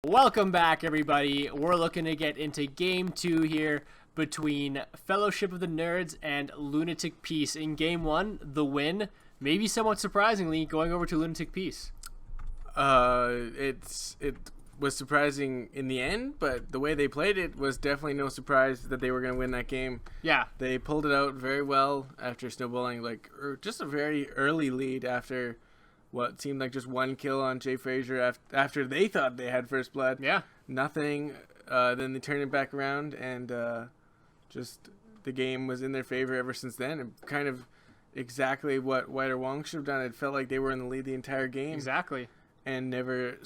Welcome back, everybody. We're looking to get into Game 2 here between Fellowship of the Nerds and Lunatic Peace. In Game 1, the win, maybe somewhat surprisingly, going over to Lunatic Peace. It was surprising in the end, but the way they played it was definitely no surprise that they were going to win that game. Yeah. They pulled it out very well after snowballing, just a very early lead after what seemed like just one kill on Jay Frazier after they thought they had first blood. Yeah. Nothing. Then they turned it back around, and just the game was in their favor ever since then. And kind of exactly what White or Wong should have done. It felt like they were in the lead the entire game. Exactly. And never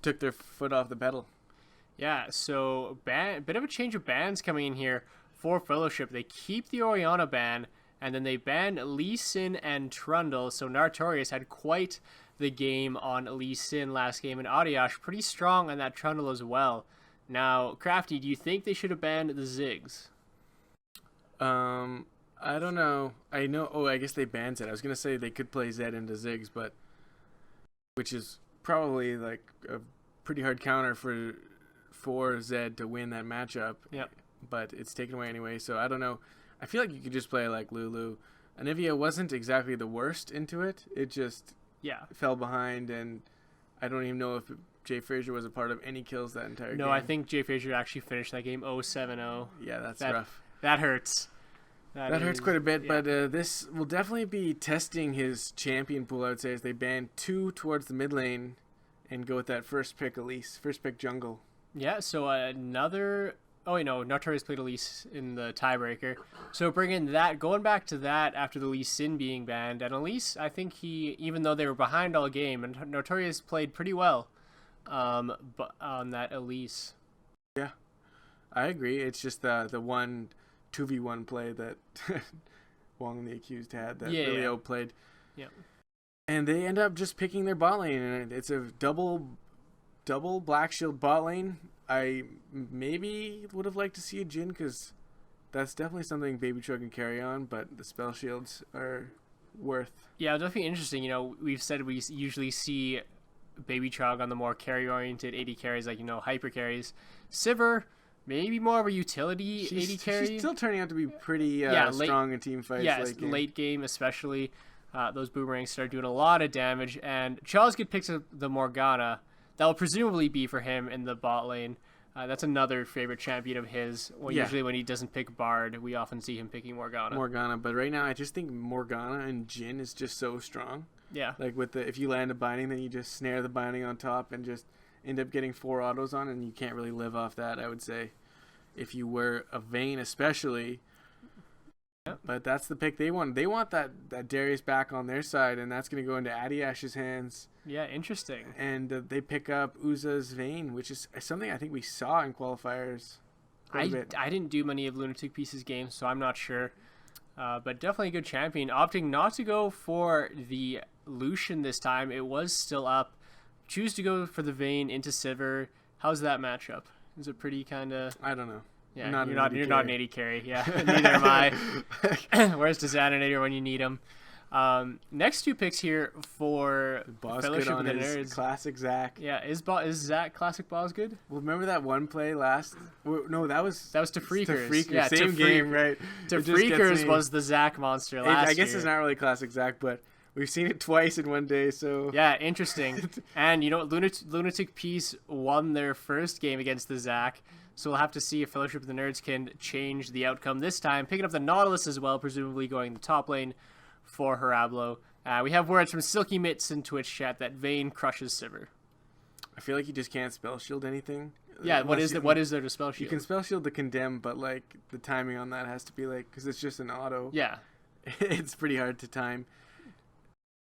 took their foot off the pedal. Yeah, so bit of a change of bans coming in here for Fellowship. They keep the Oriana ban, and then they ban Lee Sin and Trundle. So Nartorius had quite the game on Lee Sin last game, and Adiash pretty strong on that Trundle as well. Now, Crafty, do you think they should have banned the Ziggs? I don't know. I know. Oh, I guess they banned Zed. I was gonna say they could play Zed into Ziggs, but which is probably like a pretty hard counter for Zed to win that matchup. Yep. But it's taken away anyway, so I don't know. I feel like you could just play like Lulu. Anivia wasn't exactly the worst into it. It just fell behind, and I don't even know if Jay Frazier was a part of any kills that entire game. No, I think Jay Frazier actually finished that game 0-7-0. Yeah, that's rough. That hurts. That hurts quite a bit, but this will definitely be testing his champion pool, I would say, as they ban 2 towards the mid lane and go with that first pick Elise, first pick jungle. Yeah, so another... Oh, wait, no, Nartorius played Elise in the tiebreaker. So bringing that, going back to that after the Lee Sin being banned, and Elise, I think even though they were behind all game, and Nartorius played pretty well but on that Elise. Yeah, I agree. It's just the one 2v1 play that Wong and the Accused had that really outplayed. Yeah. And they end up just picking their bot lane, and it's a double Black Shield bot lane. I maybe would have liked to see a Jhin, because that's definitely something Baby Chug can carry on, but the spell shields are worth. Yeah, it'll definitely interesting. You know, we've said we usually see Baby Chug on the more carry-oriented AD carries, like, hyper carries. Sivir, maybe more of a utility AD carry. She's still turning out to be pretty strong in team fights. Yeah, late game especially. Those boomerangs start doing a lot of damage, and Chazgid picks up the Morgana. That will presumably be for him in the bot lane. That's another favorite champion of his. Well, usually when he doesn't pick Bard, we often see him picking Morgana. But right now I just think Morgana and Jhin is just so strong. Yeah. Like if you land a binding, then you just snare the binding on top and just end up getting 4 autos on, and you can't really live off that, I would say. If you were a Vayne especially. Yep. But that's the pick they want. They want that Darius back on their side, and that's going to go into Adiash's hands. Yeah, interesting. And they pick up Uza's Vayne, which is something I think we saw in qualifiers. I didn't do many of Lunatic Peace's games, so I'm not sure. But definitely a good champion. Opting not to go for the Lucian this time. It was still up. Choose to go for the Vayne into Sivir. How's that matchup? Is it pretty kind of... I don't know. Yeah, you're not an AD carry. Yeah, neither am I. Where's the Xananator when you need him? Next 2 picks here for Fellowship of the Nerds. Classic Zac. Yeah, is Zac classic Boz good? Well, remember that one play last? No, that was to Freakers. Yeah, same game, right? To Freakers was the Zac monster last year. I guess it's not really classic Zac, but we've seen it twice in one day, so... Yeah, interesting. And, Lunatic Peace won their first game against the Zac, so we'll have to see if Fellowship of the Nerds can change the outcome this time. Picking up the Nautilus as well, presumably going the top lane for Harablo. We have words from Silky Mitts in Twitch chat that Vayne crushes Sivir. I feel like you just can't spell shield anything. Yeah, what is there to spell shield? You can spell shield the Condemn, but like the timing on that has to be because it's just an auto. Yeah. It's pretty hard to time.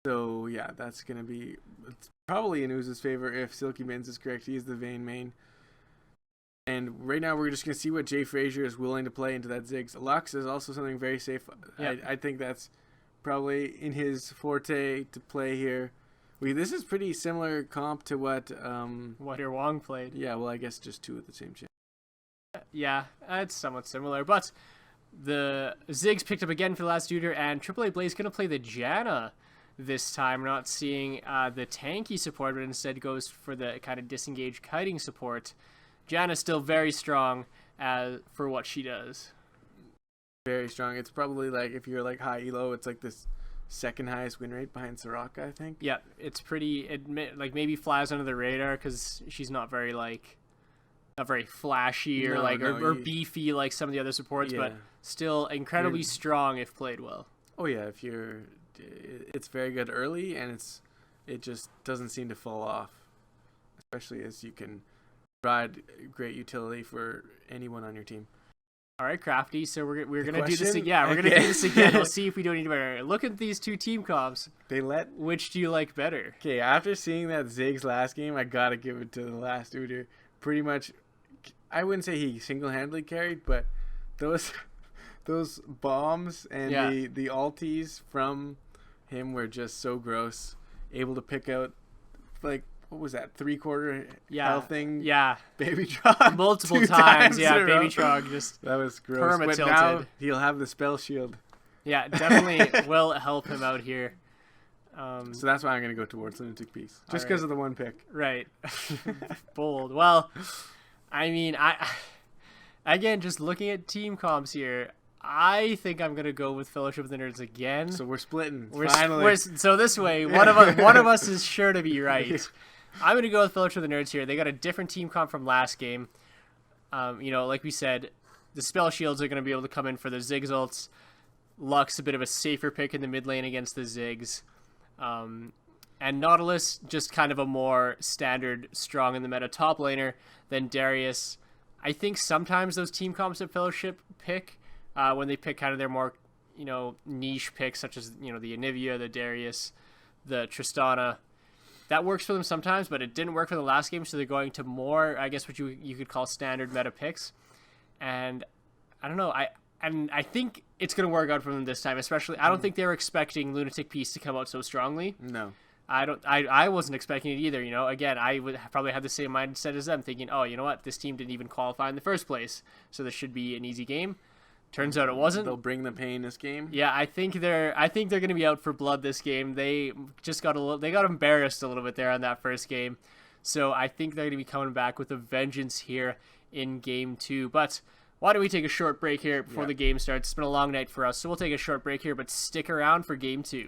So yeah, it's probably in Uza's favor if Silky Mitts is correct. He's the Vayne main. And right now we're just going to see what Jay Frazier is willing to play into that Ziggs. Lux is also something very safe. Yeah. I think that's probably in his forte to play here. This is pretty similar comp to what your Wong played. Yeah, well, I guess just 2 at the same chance. Yeah, it's somewhat similar. But the Ziggs picked up again for the last tutor, and AAA Blaze going to play the Janna. this time. We're not seeing the tanky support, but instead goes for the kind of disengaged kiting support. Janna's still very strong for what she does. Very strong. It's probably like, if you're like high elo, it's like this second highest win rate behind Soraka, I think. Yeah, it's pretty, like maybe flies under the radar because she's not very flashy or beefy like some of the other supports, but still incredibly strong if played well. Oh yeah, it's very good early, and it just doesn't seem to fall off, especially as you can provide great utility for anyone on your team. All right, Crafty. So we're gonna do this. Yeah, we're gonna do this again. We'll see if we do any better. Look at these two team comps. Which do you like better? Okay, after seeing that Ziggs last game, I gotta give it to the last Udyr. Pretty much, I wouldn't say he single-handedly carried, but those bombs and the ulties from him were just so gross. Able to pick out, like, what was that, 3/4 health thing? Yeah. Baby Trog. Multiple times. Yeah, Baby Trog just that was gross. But tilted. Now he'll have the spell shield. Yeah, definitely will help him out here. So that's why I'm going to go towards Lunatic Peace. Just because of the one pick. Right. Bold. Well, I mean, again, just looking at team comps here, I think I'm going to go with Fellowship of the Nerds again. So we're splitting. Finally. So this way, one of us is sure to be right. I'm going to go with Fellowship of the Nerds here. They got a different team comp from last game. Like we said, the spell shields are going to be able to come in for the Ziggs ults. Lux, a bit of a safer pick in the mid lane against the Ziggs. And Nautilus, just kind of a more standard, strong in the meta top laner than Darius. I think sometimes those team comps at Fellowship pick, when they pick kind of their more, niche picks, such as, the Anivia, the Darius, the Tristana, that works for them sometimes, but it didn't work for the last game, so they're going to more, I guess, what you could call standard meta picks. And I don't know, I think it's going to work out for them this time, especially. I don't think they were expecting Lunatic Peace to come out so strongly. No. I wasn't expecting it either, Again, I would probably have the same mindset as them, thinking, oh, you know what? This team didn't even qualify in the first place, so this should be an easy game. Turns out it wasn't. They'll bring the pain this game. Yeah, I think they're going to be out for blood this game. They just got embarrassed a little bit there on that first game. So I think they're going to be coming back with a vengeance here in game 2. But why don't we take a short break here before the game starts? It's been a long night for us, so we'll take a short break here, but stick around for game 2.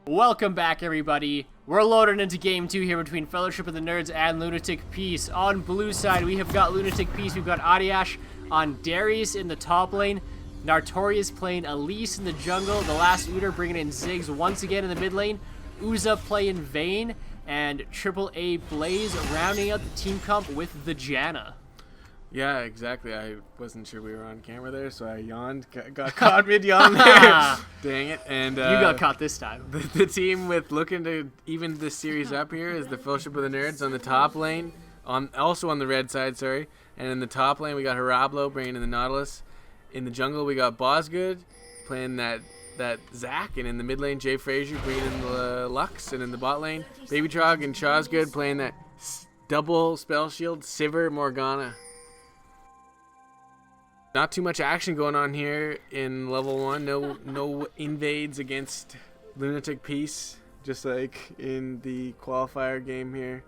Welcome back, everybody. We're loading into game 2 here between Fellowship of the Nerds and Lunatic Peace. On blue side, we have got Lunatic Peace. We've got Adiash on Darius in the top lane. Nartorius playing Elise in the jungle. The last Udyr bringing in Ziggs once again in the mid lane. Uza playing Vayne. And AAA Blaze rounding out the team comp with the Janna. Yeah, exactly. I wasn't sure we were on camera there, so I yawned. Got caught mid-yawn there. Dang it. And You got caught this time. The team with looking to even this series up here is the Fellowship of the Nerds on the top lane. Also on the red side, sorry. And in the top lane, we got Harablo bringing in the Nautilus. In the jungle, we got Bosgood playing that Zac. And in the mid lane, Jay Frazier bringing in the Lux. And in the bot lane, Baby Trog and Chazgood playing that double spell shield, Sivir, Morgana. Not too much action going on here in level 1. No invades against Lunatic Peace, just like in the qualifier game here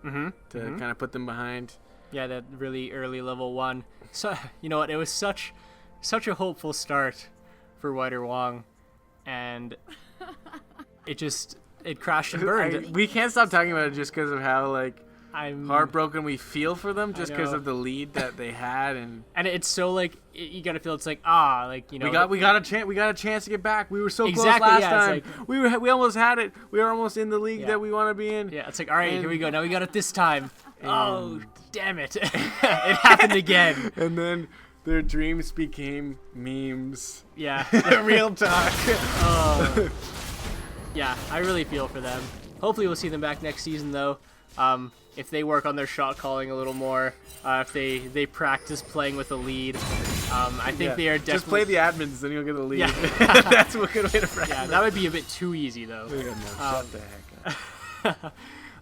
to kind of put them behind. Yeah, that really early level 1. So you know what? It was such a hopeful start for Whiter Wong, and it crashed and burned. We can't stop talking about it just because of how I'm heartbroken we feel for them, just because of the lead that they had, and it's so you gotta feel it's we got a chance to get back. We were so close last time. We almost had it. We were almost in the league that we want to be in. Yeah, it's all right, here we go. Now we got it this time. Oh, damn it! It happened again. And then their dreams became memes. Yeah, real talk. Yeah, I really feel for them. Hopefully, we'll see them back next season, though. If they work on their shot calling a little more, if they practice playing with a lead, I think they are definitely... Just play the admins, then you'll get a lead. Yeah. That's a good way to practice. Yeah, that would be a bit too easy, though. Shut the heck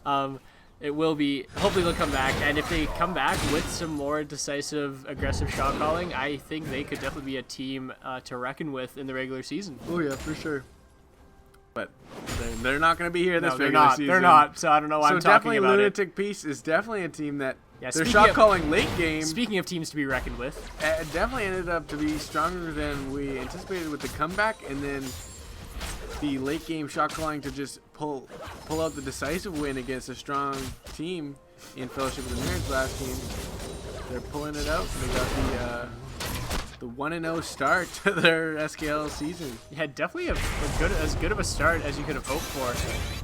up. It will be... Hopefully they'll come back, and if they come back with some more decisive, aggressive shot calling, I think they could definitely be a team to reckon with in the regular season. Oh, yeah, for sure. But they're not going to be here this regular season. They're not, so I don't know why I'm talking about Lunatic Peace is definitely a team that their speaking shot calling late game. Speaking of teams to be reckoned with, definitely ended up to be stronger than we anticipated with the comeback, and then the late game shot calling to just pull out the decisive win against a strong team in Fellowship of the Nerds last game. They're pulling it out. They got the 1-0 start to their SKL season. Yeah, definitely as good of a start as you could have hoped for.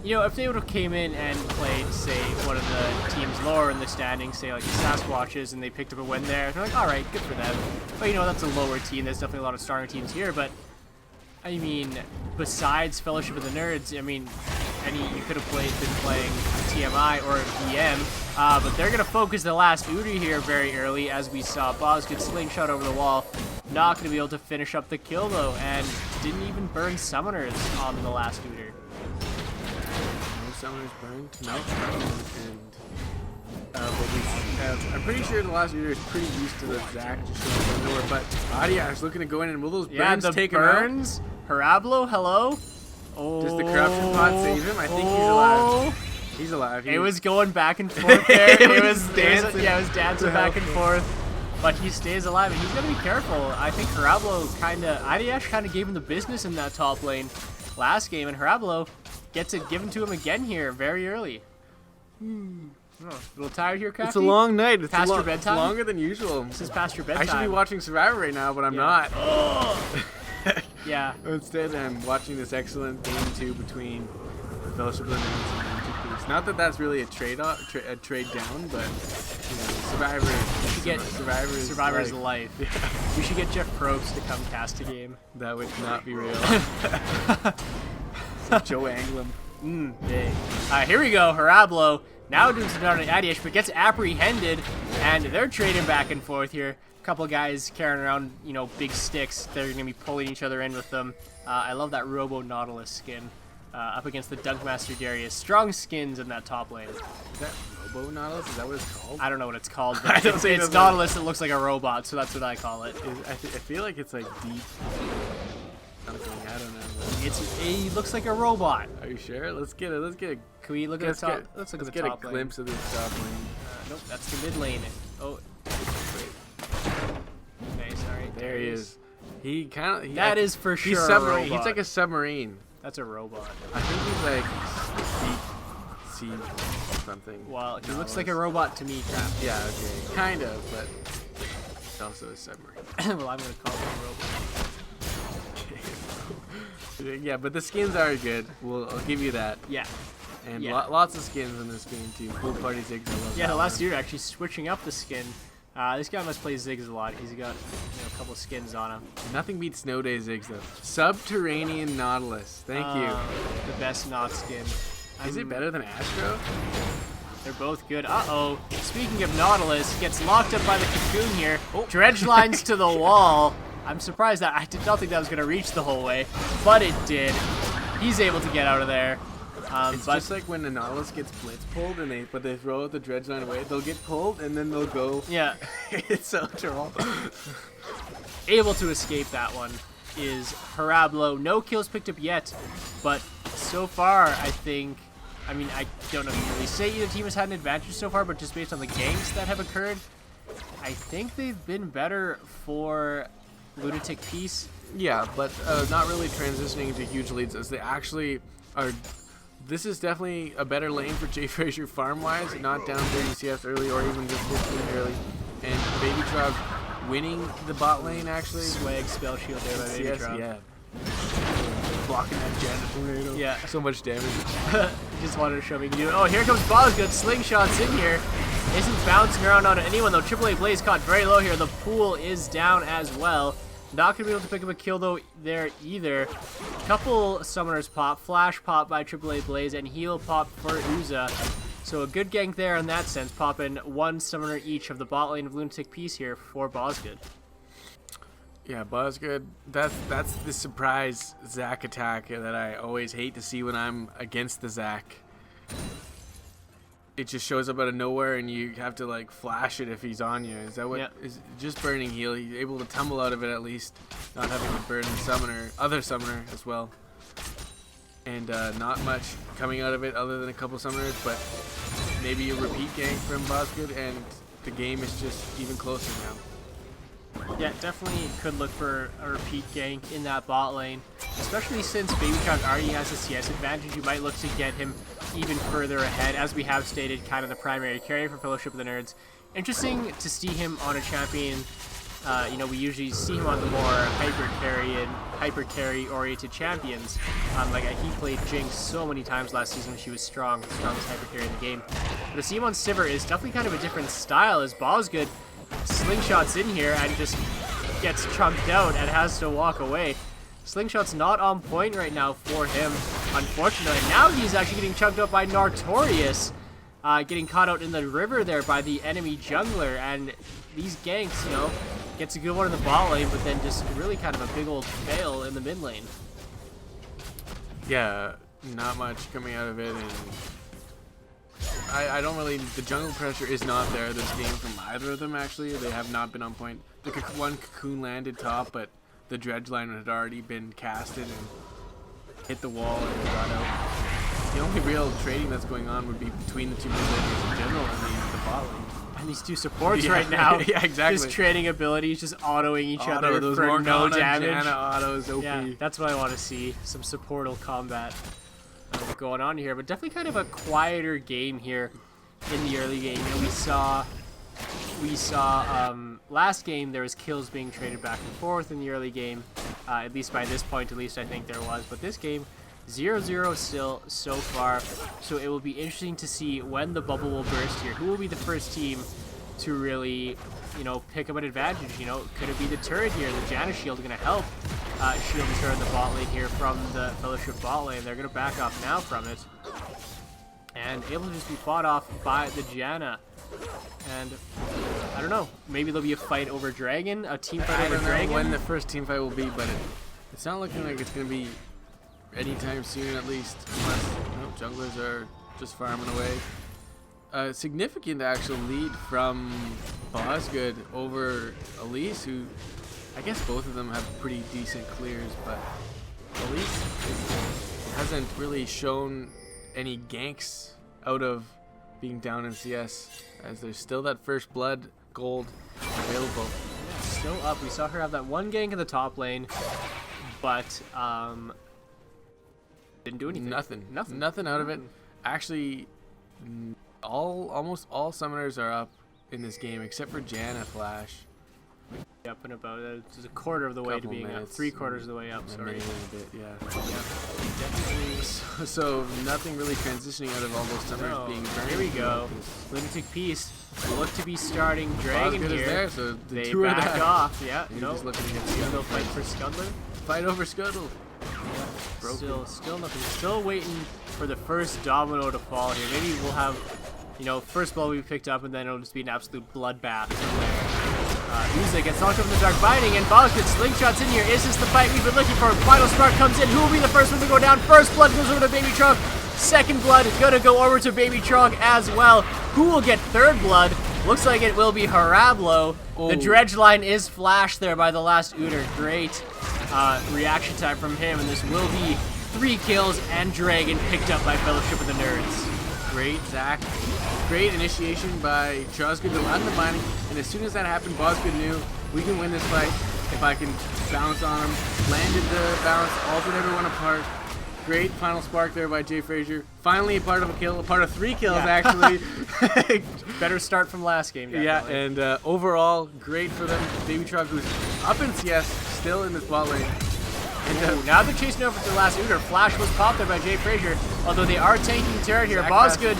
You know, if they would have came in and played, say, one of the teams lower in the standings, say like the Sasquatches, and they picked up a win there, they're like, all right, good for them. But you know, that's a lower team. There's definitely a lot of stronger teams here. But I mean, besides Fellowship of the Nerds, I mean, you could have been playing TMI or VM, but they're going to focus the last Uri here very early, as we saw Boz get slingshot over the wall. Not going to be able to finish up the kill, though, and didn't even burn Summoners on the last Uter. No Summoners burned? No. And I'm pretty sure the last Uter is pretty used to the Zac just showing up nowhere, but Adia is looking to go in, and will those burns take him out? Harablo, hello? Oh. Does the corruption pot save him? I think he's alive. He's alive. It was going back and forth there. it was dancing. Yeah, it was dancing back and forth. But he stays alive, and he's got to be careful. I think Harablo Adiash kind of gave him the business in that top lane last game, and Harablo gets it given to him again here very early. Oh, a little tired here, Crafty? It's a long night. It's past your bedtime? It's longer than usual. This is past your bedtime. I should be watching Survivor right now, but I'm not. Yeah. Instead, I'm watching this excellent game 2 between the Fellowship of the Nerds and Lunatic Peace. Not that that's really a trade down, but you know, Survivor's life. Yeah. We should get Jeff Probst to come cast a game. That would not be real. Joe Anglem. Dang. Here we go. Harablo now doing some down on Adiash, but gets apprehended, and they're trading back and forth here. Couple guys carrying around, you know, big sticks. They're going to be pulling each other in with them. I love that Robo Nautilus skin up against the Dunkmaster Darius. Strong skins in that top lane. Is that Robo Nautilus? Is that what it's called? I don't know what it's called, but it's Nautilus that looks like a robot, so that's what I call it. I feel like it's like deep. I don't know. It looks like a robot. Are you sure? Let's get it. Can we look at the top? Let's look at the top lane. Glimpse of this top lane. Nope, that's the mid lane. Oh. Okay, sorry. There he is. That is for sure. He's submarine. He's like a submarine. That's a robot. I think he's like sea something. Well, he looks like a robot to me, Crap. Yeah, okay. Kind of, but it's also a submarine. Well, I'm gonna call him a robot. Yeah, but the skins are good. I'll give you that. Yeah. And lots of skins in this game too. Pool Party Zigs. I love the last year actually switching up the skin. This guy must play Ziggs a lot. He's got a couple skins on him. Nothing beats Snow Day Ziggs though. Subterranean Nautilus. Thank you. The best not skin. Is it better than Astro? They're both good. Uh-oh. Speaking of Nautilus, gets locked up by the cocoon here. Dredge lines to the wall. I'm surprised that I did not think that was going to reach the whole way, but it did. He's able to get out of there. It's just like when the Nautilus gets blitz pulled and they throw out the dredge line away. They'll get pulled and then they'll go. Yeah. It's so troll. Able to escape that one is Harablo. No kills picked up yet, but so far I think, I mean, I don't know if you can really say either team has had an advantage so far, but just based on the ganks that have occurred, I think they've been better for Lunatic Peace. Yeah, but not really transitioning into huge leads as they actually are. This is definitely a better lane for Jay Frazier farm-wise, not down 30 CS early or even just 15 early. And Baby Trog winning the bot lane, actually. Swag spell shield there by Baby CS, Trog. yeah. Blocking that Jana tornado. Yeah. So much damage. Just wanted to show me you can do it. Oh, here comes Bosgood. Slingshots in here. Isn't bouncing around on anyone, though. AAA Blaze caught very low here. The pool is down as well. Not going to be able to pick up a kill, though, there either. Couple summoners pop. Flash pop by AAA Blaze, and heal pop for Uza. So a good gank there in that sense, popping one summoner each of the bot lane of Lunatic Peace here for Bosgood. Yeah, Bosgood. That's the surprise Zac attack that I always hate to see when I'm against the Zac. It just shows up out of nowhere and you have to like flash it if he's on you. Is that what is just burning heal? He's able to tumble out of it at least, not having to burn the other summoner as well. And not much coming out of it other than a couple summoners, but maybe a repeat gank from Bosgood and the game is just even closer now. Yeah, definitely could look for a repeat gank in that bot lane, especially since Baby Trog already has a CS advantage. You might look to get him even further ahead, as we have stated, kind of the primary carry for Fellowship of the Nerds. Interesting to see him on a champion. We usually see him on the more hyper carry oriented champions. He played Jinx so many times last season when she was strongest hyper carry in the game. But to see him on Sivir is definitely kind of a different style, as Bosgood slingshots in here and just gets chunked out and has to walk away. Slingshot's not on point right now for him, unfortunately. Now he's actually getting chunked out by Nartorius, getting caught out in the river there by the enemy jungler. And these ganks, gets a good one in the bot lane, but then just really kind of a big old fail in the mid lane. Yeah, not much coming out of it, and I don't really, the jungle pressure is not there this game from either of them actually. They have not been on point. The one cocoon landed top, but the dredge line had already been casted and hit the wall and got out. The only real trading that's going on would be between the two mid laners in general and the bot lane. And these two supports right now, yeah, exactly. Just trading abilities, just autoing each other those for no damage. Jana autos, OP. Yeah, that's what I want to see. Some supportal combat going on here, but definitely kind of a quieter game here in the early game. We saw last game there was kills being traded back and forth in the early game. At least by this point, at least I think there was. But this game, 0-0 still so far. So it will be interesting to see when the bubble will burst here. Who will be the first team to really, pick up an advantage? Could it be the turret here? The Jana shield going to help shield the turret in the bot lane here from the Fellowship bot lane. They're going to back off now from it. And able to just be fought off by the Jana. And I don't know, maybe there'll be a fight over Dragon, a team fight over Dragon. I don't know when the first team fight will be, but it's not looking like it's going to be anytime soon at least, unless junglers are just farming away. A significant actual lead from Bosgood over Elise, who I guess both of them have pretty decent clears, but Elise hasn't really shown any ganks out of being down in CS, as there's still that first blood gold available. Yeah, still up. We saw her have that one gank in the top lane, but didn't do anything. Nothing out of it. Actually, almost all summoners are up in this game except for Jana Flash. Up and about just a quarter of the way to being up, 3/4 of the way up. Sorry. A bit, yeah. Definitely. So nothing really transitioning out of all those summers being burned. Here we go. Lunatic Peace look to be starting Dragon here. Is there, so the they two back off. Yeah, no. Just looking to get Scuttle fight for Scuttle. Fight over Scuttle. Yeah. Still nothing. Still waiting for the first domino to fall here. Maybe we'll have, first ball we picked up, and then it'll just be an absolute bloodbath from there. Uza gets knocked over the dark binding, and Bog's slingshots in here. Is this the fight we've been looking for? Final Spark comes in. Who will be the first one to go down? First blood goes over to Baby Trunk. Second blood is gonna go over to Baby Trunk as well. Who will get third blood? Looks like it will be Harablo. Oh. The dredge line is flashed there by the last Uter. Great reaction time from him, and this will be 3 kills and Dragon picked up by Fellowship of the Nerds. Great, Zach. Great initiation by Chosgood to land the binding, and as soon as that happened, Bosgood knew we can win this fight if I can bounce on him. Landed the bounce, altered everyone apart. Great final spark there by Jay Frazier. Finally a part of a kill, a part of 3 kills actually. Better start from last game, definitely. Yeah, and overall, great for them. Baby Trog, who's up in CS, still in this bot lane. And, now they're chasing over to the last Uter. Flash was popped there by Jay Frazier, although they are tanking turret here. Bosgood.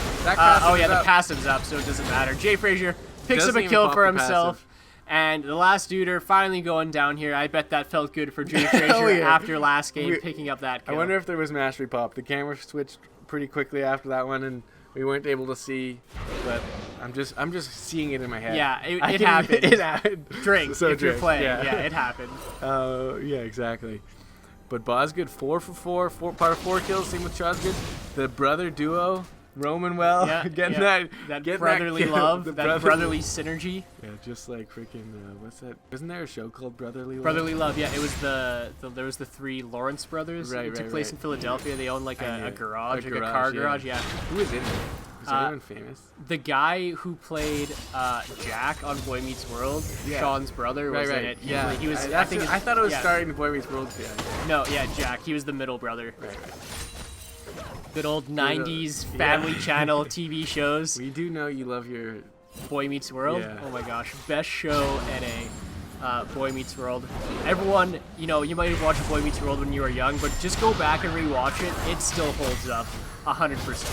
Oh yeah, the passive's up, so it doesn't matter. Jay Frazier picks up a kill for himself. And the last Uter finally going down here. I bet that felt good for Jay Frazier after last game, picking up that kill. I wonder if there was mastery pop. The camera switched pretty quickly after that one, and we weren't able to see. But I'm just seeing it in my head. Yeah, it happened. It happened. Drink if you're playing. Yeah, it happened. Yeah, exactly. But Bosgood 4 for 4, part of 4 kills. Same with Chosgood. The brother duo. Roman getting that brotherly love, that brotherly synergy. Yeah, just like freaking what's that? Wasn't there a show called Brotherly Love? Brotherly Love, yeah. It was there was the 3 Lawrence brothers. It took place in Philadelphia. They owned like a garage, like a car garage. Yeah. Who was in there? Was anyone famous? The guy who played Jack on Boy Meets World, Sean's brother, was in it. He was. I thought it was starring the Boy Meets World guy. No, yeah, Jack. He was the middle brother. Right. Good old 90s Family Channel TV shows. We do know you love your Boy Meets World. Yeah. Oh my gosh, best show Boy Meets World. Everyone, you might have watched Boy Meets World when you were young, but just go back and rewatch it. It still holds up 100%.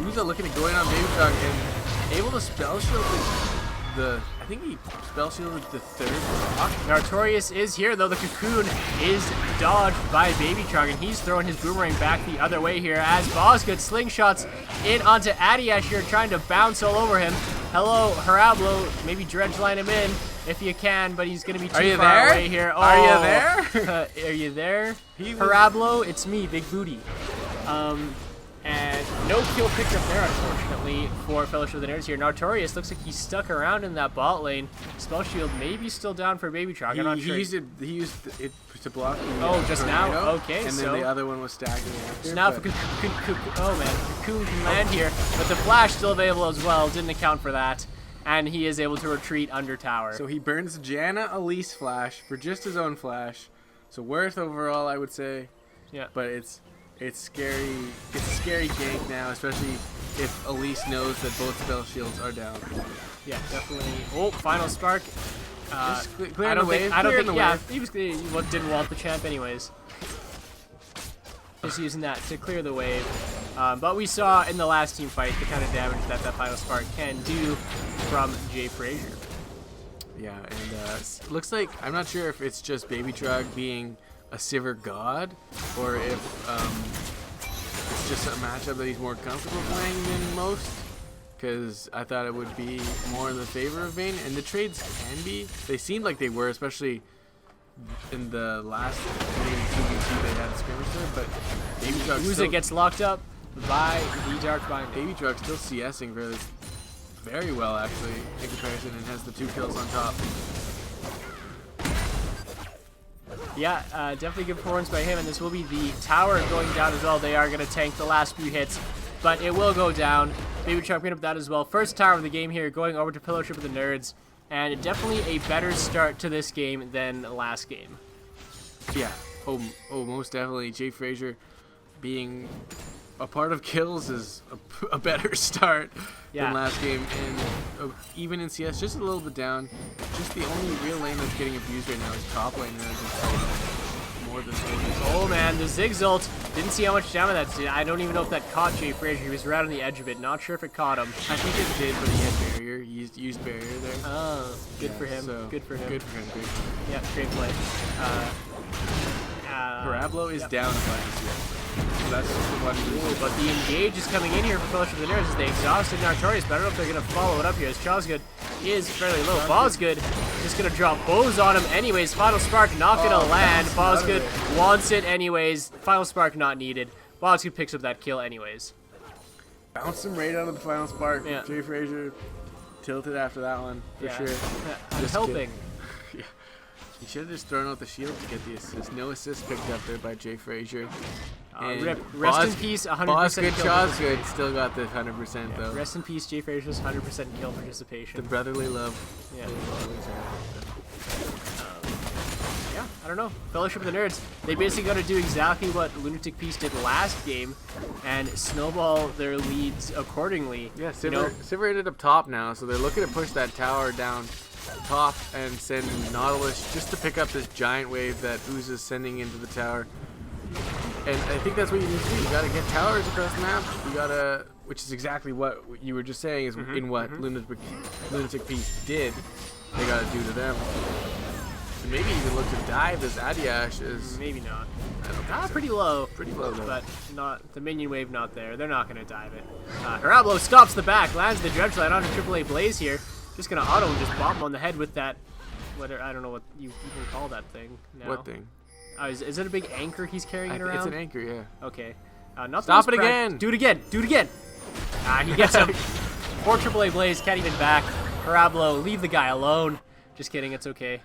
Uza looking at going on Baby Trog and able to spell shield I think he spell shielded the 3rd block. Nartorius is here, though. The cocoon is dodged by Baby Trog, and he's throwing his boomerang back the other way here as Bosgood slingshots in onto Adiash here, trying to bounce all over him. Hello, Harablo. Maybe dredge line him in if you can, but he's going to be too far away here. Oh, are you there? Are you there? Harablo, it's me, Big Booty. And no kill picked up there, unfortunately, for Fellowship of the Nerds here. Nartorius looks like he's stuck around in that bot lane. Spell shield maybe still down for Baby Trog. I'm not sure. He used it to block the just now? Okay, and then the other one was stacking after. So now Cocoon can land here, but the flash still available as well. Didn't account for that. And he is able to retreat under tower. So he burns Janna Elise flash for just his own flash. So worth overall, I would say. Yeah. But it's scary. It's a scary gank now, especially if Elise knows that both spell shields are down. Yeah, definitely. Oh, final spark. Just clear the wave. He didn't want the champ anyways. Just using that to clear the wave. But we saw in the last team fight the kind of damage that final spark can do from Jay Frazier. Yeah, and looks like, I'm not sure if it's just Baby Trog being a Sivir god, or if it's just a matchup that he's more comfortable playing than most, because I thought it would be more in the favor of Vayne, and the trades can be. They seemed like they were, especially in the last game they had a skirmish there, but Baby Trog still gets locked up by the Dark Bind. Baby Trog still CSing very well, actually, in comparison, and has the 2 kills on top. Yeah, definitely good performance by him, and this will be the tower going down as well. They are going to tank the last few hits, but it will go down. Baby Trog picking up that as well. First tower of the game here, going over to Fellowship of the Nerds, and definitely a better start to this game than last game. Yeah, oh, most definitely. Jay Frazier being a part of kills is a better start Yeah. than last game, and even in CS, just a little bit down. Just the only real lane that's getting abused right now is top lane, and it's more than Oh man, the Ziggs ult. Didn't see how much damage that did. I don't even know if that caught Jay Frazier. He was right on the edge of it. Not sure if it caught him. I think it did, but he had barrier. He used barrier there. Oh, good for him. So Good for him. Good for him. Great for him. Yeah, great play. Parablo is yep. down a bunch of CS. So that's just the one reason. But the engage is coming in here for Fellowship of the Nerds as they exhausted Nartorius, but I don't know if they're going to follow it up here as Chosgood is fairly low. Bosgood just going to drop bows on him anyways. Final Spark not going to land. Bosgood wants it anyways. Final Spark not needed. Bosgood picks up that kill anyways. Bounced him right out of the final spark. Yeah. Jay Frazier tilted after that one, for sure. I'm Just helping. Yeah. He should have just thrown out the shield to get the assist. No assist picked up there by Jay Frazier. And Rip. Rest in peace, 100% Bosgood, kill Chosgood still got the 100% though. Rest in peace, Jay Frazier's 100% kill participation. The brotherly love. Yeah. They always have. Yeah, I don't know. Fellowship of the Nerds, they basically got to do exactly what Lunatic Peace did last game and snowball their leads accordingly. Yeah, Sivir ended up top now, so they're looking to push that tower down top and send Nautilus just to pick up this giant wave that Ooze is sending into the tower. And I think that's what you need to do. You gotta get towers across the map. You gotta, which is exactly what you were just saying, is in what Lunatic Peace did. They gotta do to them. And maybe even look to dive this Adiash is. Maybe not. I don't think so. Pretty low. Pretty low though. But not the minion wave not there. They're not gonna dive it. Parablo stops the back, lands the dredge line onto AAA Blaze here. Just gonna auto and just bomb him on the head with that. Whether I don't know what you even call that thing now. What thing? Is it a big anchor he's carrying it around? It's an anchor, yeah. Okay. Not Stop it again! Do it again! Do it again! He gets him. Poor AAA Blaze can't even back. Parablo, leave the guy alone. Just kidding, it's okay.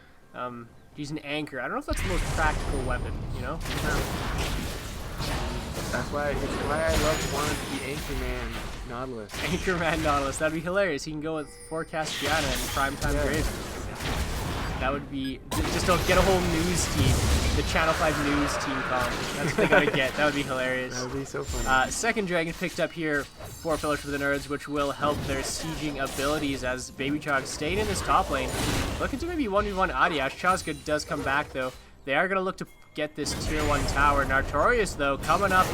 He's an anchor. I don't know if that's the most practical weapon, you know? That's why I wanted to be Anchorman Nautilus. Anchorman Nautilus. That'd be hilarious. He can go with Forecast Gianna and Primetime Graves. That would be... Just don't get a whole news team. The Channel 5 news team comp. That's what they gotta get. That would be hilarious. That would be so funny. Second Dragon picked up here for Fellowship of the Nerds, which will help their sieging abilities as Baby Chog staying in this top lane. Looking to maybe 1v1 Adiash. Chosgood does come back, though. They are going to look to get this tier 1 tower. Nartorius, though, coming up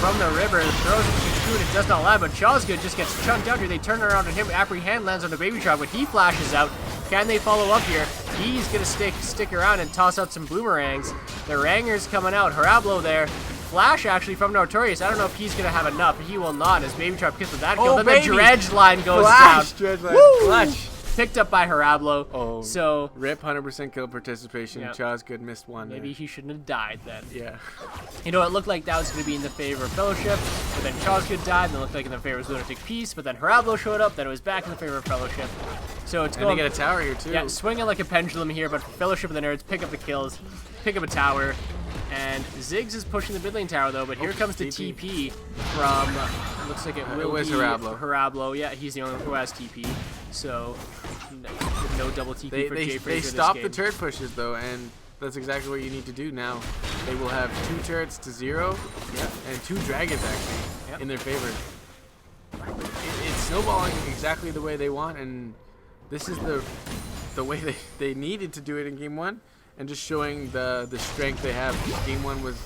from the river, throws it to shoot. It does not land, but Chosgood just gets chunked out here. They turn around on him. Apprehend lands on the Baby Chog, but he flashes out. Can they follow up here? He's going to stick around and toss out some boomerangs. The Ranger's coming out. Parablo there. Flash, actually, from Nartorius. I don't know if he's going to have enough, but he will not as Baby Chog gets with that kill. Then the dredge line goes down. Dredge line. Clutch. Picked up by Parablo. Oh, so rip 100% kill participation. Yep. Chosgood missed one. Maybe he shouldn't have died then. Yeah. You know, it looked like that was going to be in the favor of Fellowship, but then Chosgood died, and it looked like in the favor of Lunatic Peace, but then Parablo showed up, then it was back in the favor of Fellowship. So it's going... And they get a tower here, too. Yeah, swinging like a pendulum here, but Fellowship of the Nerds pick up the kills, pick up a tower, and Ziggs is pushing the mid lane tower, though, but here comes the TP from... Looks like it will be Parablo. Yeah, he's the only one who has TP, so... No double TP for Jay Frazier They stopped the turret pushes, though, and that's exactly what you need to do now. They will have 2 turrets to 0, and 2 dragons, actually, in their favor. It's snowballing exactly the way they want, and this is the way they needed to do it in Game 1, and just showing the strength they have. Game 1 was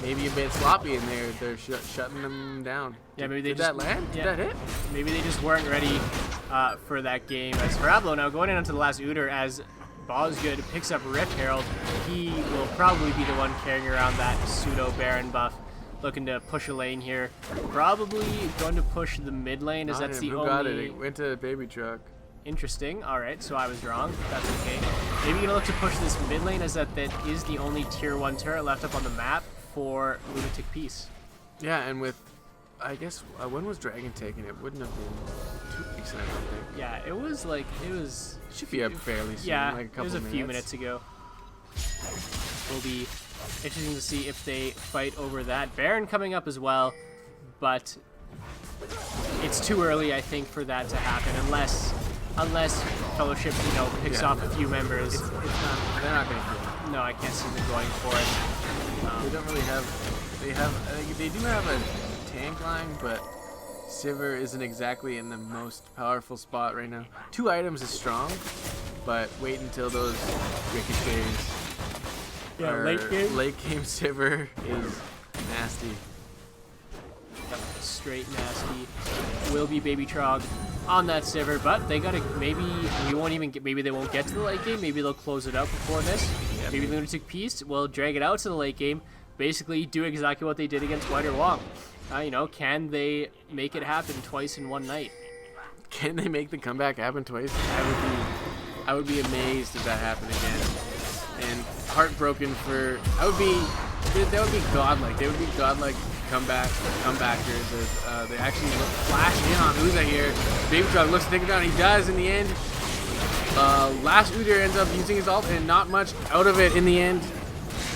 maybe a bit sloppy, and they're shutting them down. Yeah, maybe they did just, that land? Yeah, Did that hit? Maybe they just weren't ready for that game. As Parablo now going in onto the last Uter as Bosgood picks up Rip Herald. He will probably be the one carrying around that pseudo Baron buff. Looking to push a lane here. Probably going to push the mid lane as that's the only... Who got it? It went to Baby Truck. Interesting. Alright, so I was wrong. That's okay. Maybe gonna look to push this mid lane as that is the only tier 1 turret left up on the map for Lunatic Peace. Yeah, and with... I guess, when was Dragon taken? It wouldn't have been 2 weeks, I don't think. Yeah, it was like, it should be up fairly soon, yeah, like a couple it was a minutes. few minutes ago. Will be interesting to see if they fight over that. Baron coming up as well, but it's too early, I think, for that to happen, unless Fellowship, picks off a few members. It's not, they're not going to do it. No, I can't see them going for it. They don't really have... They do have a tank line, but Sivir isn't exactly in the most powerful spot right now. 2 items is strong, but wait until those ricochets. Yeah, late game. Late game Sivir is nasty. Straight nasty. Will be Baby Trog on that Sivir, but they gotta, maybe we won't even get, maybe they won't get to the late game, maybe they'll close it out before this. Yep. Maybe Lunatic Peace will drag it out to the late game, basically do exactly what they did against White or Wong. You know, can they make it happen twice in one night? Can they make the comeback happen twice? I would be amazed if that happened again. And heartbroken for, that would be godlike. They would be godlike comebackers as they actually flash in on Uza here. Baby Trog looks to take it down. He does in the end. Last Udyr ends up using his ult and not much out of it in the end.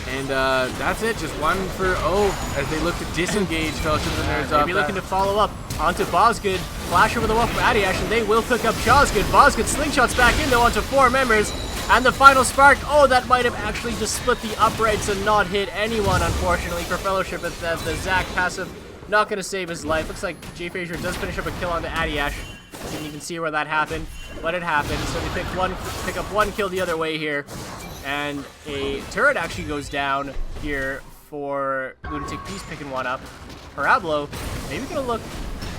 And that's it. Just 1 for O as they look to disengage Fellowship of the Nerds off. Maybe looking to follow up onto Bosgood. Flash over the wall from Adiash, and they will pick up Chosgood. Bosgood slingshots back in though onto 4 members. And the final spark, oh, that might have actually just split the uprights and not hit anyone, unfortunately, for Fellowship. But the Zac passive not going to save his life. Looks like Jay Frazier does finish up a kill onto Adiash. Didn't even see where that happened, but it happened. So they pick up 1 kill the other way here. And a turret actually goes down here for Lunatic Peace picking 1 up. Parablo, maybe gonna look.